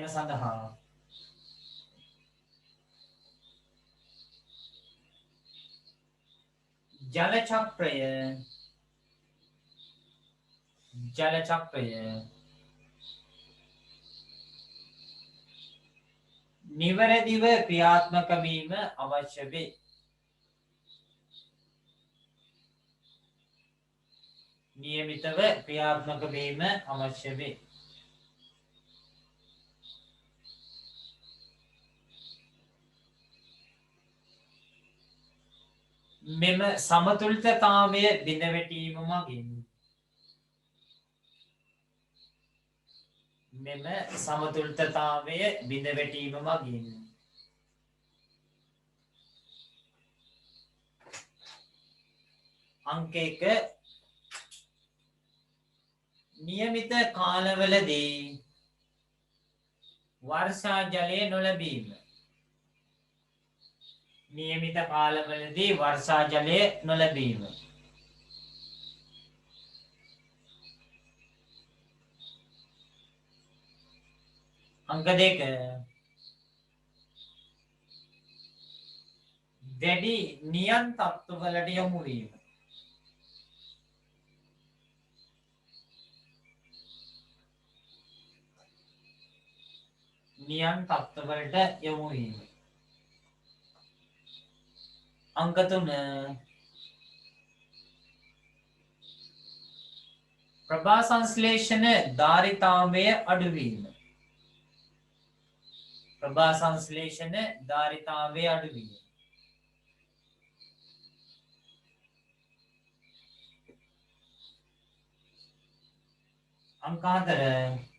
සඳහා ජල චක්‍රය නිවැරදිව ක්‍රියාත්මක වීම අවශ්‍ය වේ. නියමිතව ක්‍රියාත්මක වීම අවශ්‍ය වේ. මෙම සමතුලිතතාවය බිඳවැටීම මගින් අංක 1 නියමිත කාලවලදී වර්ෂා ජලය නොලැබීම. අංක 2 දැඩි නියන් තත්ත්වවලට යොමු වීම. අංක 3 ප්‍රභා සංශ්ලේෂණ ධාරිතාවය අඩුවීම. අංක 4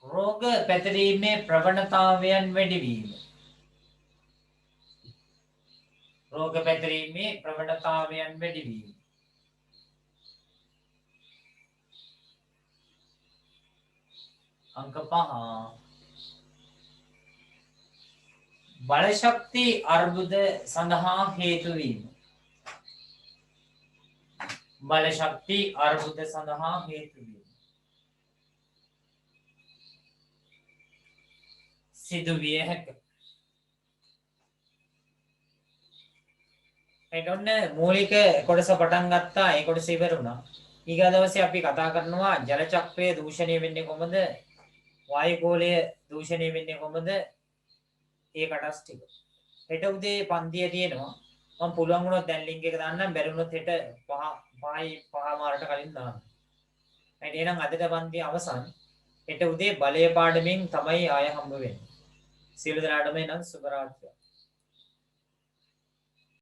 රෝග පැතිරීමේ ප්‍රවණතාවයන් වැඩිවීම. අංක 5 බලශක්ති අර්බුද සඳහා හේතු වීම. සිදුවිය හැක. ඔන්න මූලික කොටස පටන් ගත්තා. ඒ කොටස ඉවර වුණා. ඊගා දවසේ අපි කතා කරනවා ජල චක්‍රය දූෂණය වෙන්නේ කොහොමද? වායු ගෝලය දූෂණය වෙන්නේ කොහොමද? ඒ කටස් ටික. හෙට උදේ පන්තිය තියෙනවා. මම පුළුවන් වුණොත් දැන් ලින්ක් එක දාන්නම්. බැරි වුණොත් හෙට 5 මාරට කලින් දාන්න. හරි එහෙනම් අදට පන්තිය අවසන්. හෙට උදේ බලය පාඩමෙන් තමයි ආය හම්බ වෙන්නේ. සියලු දෙනාටම එනම් සුබ රාත්‍රියක්.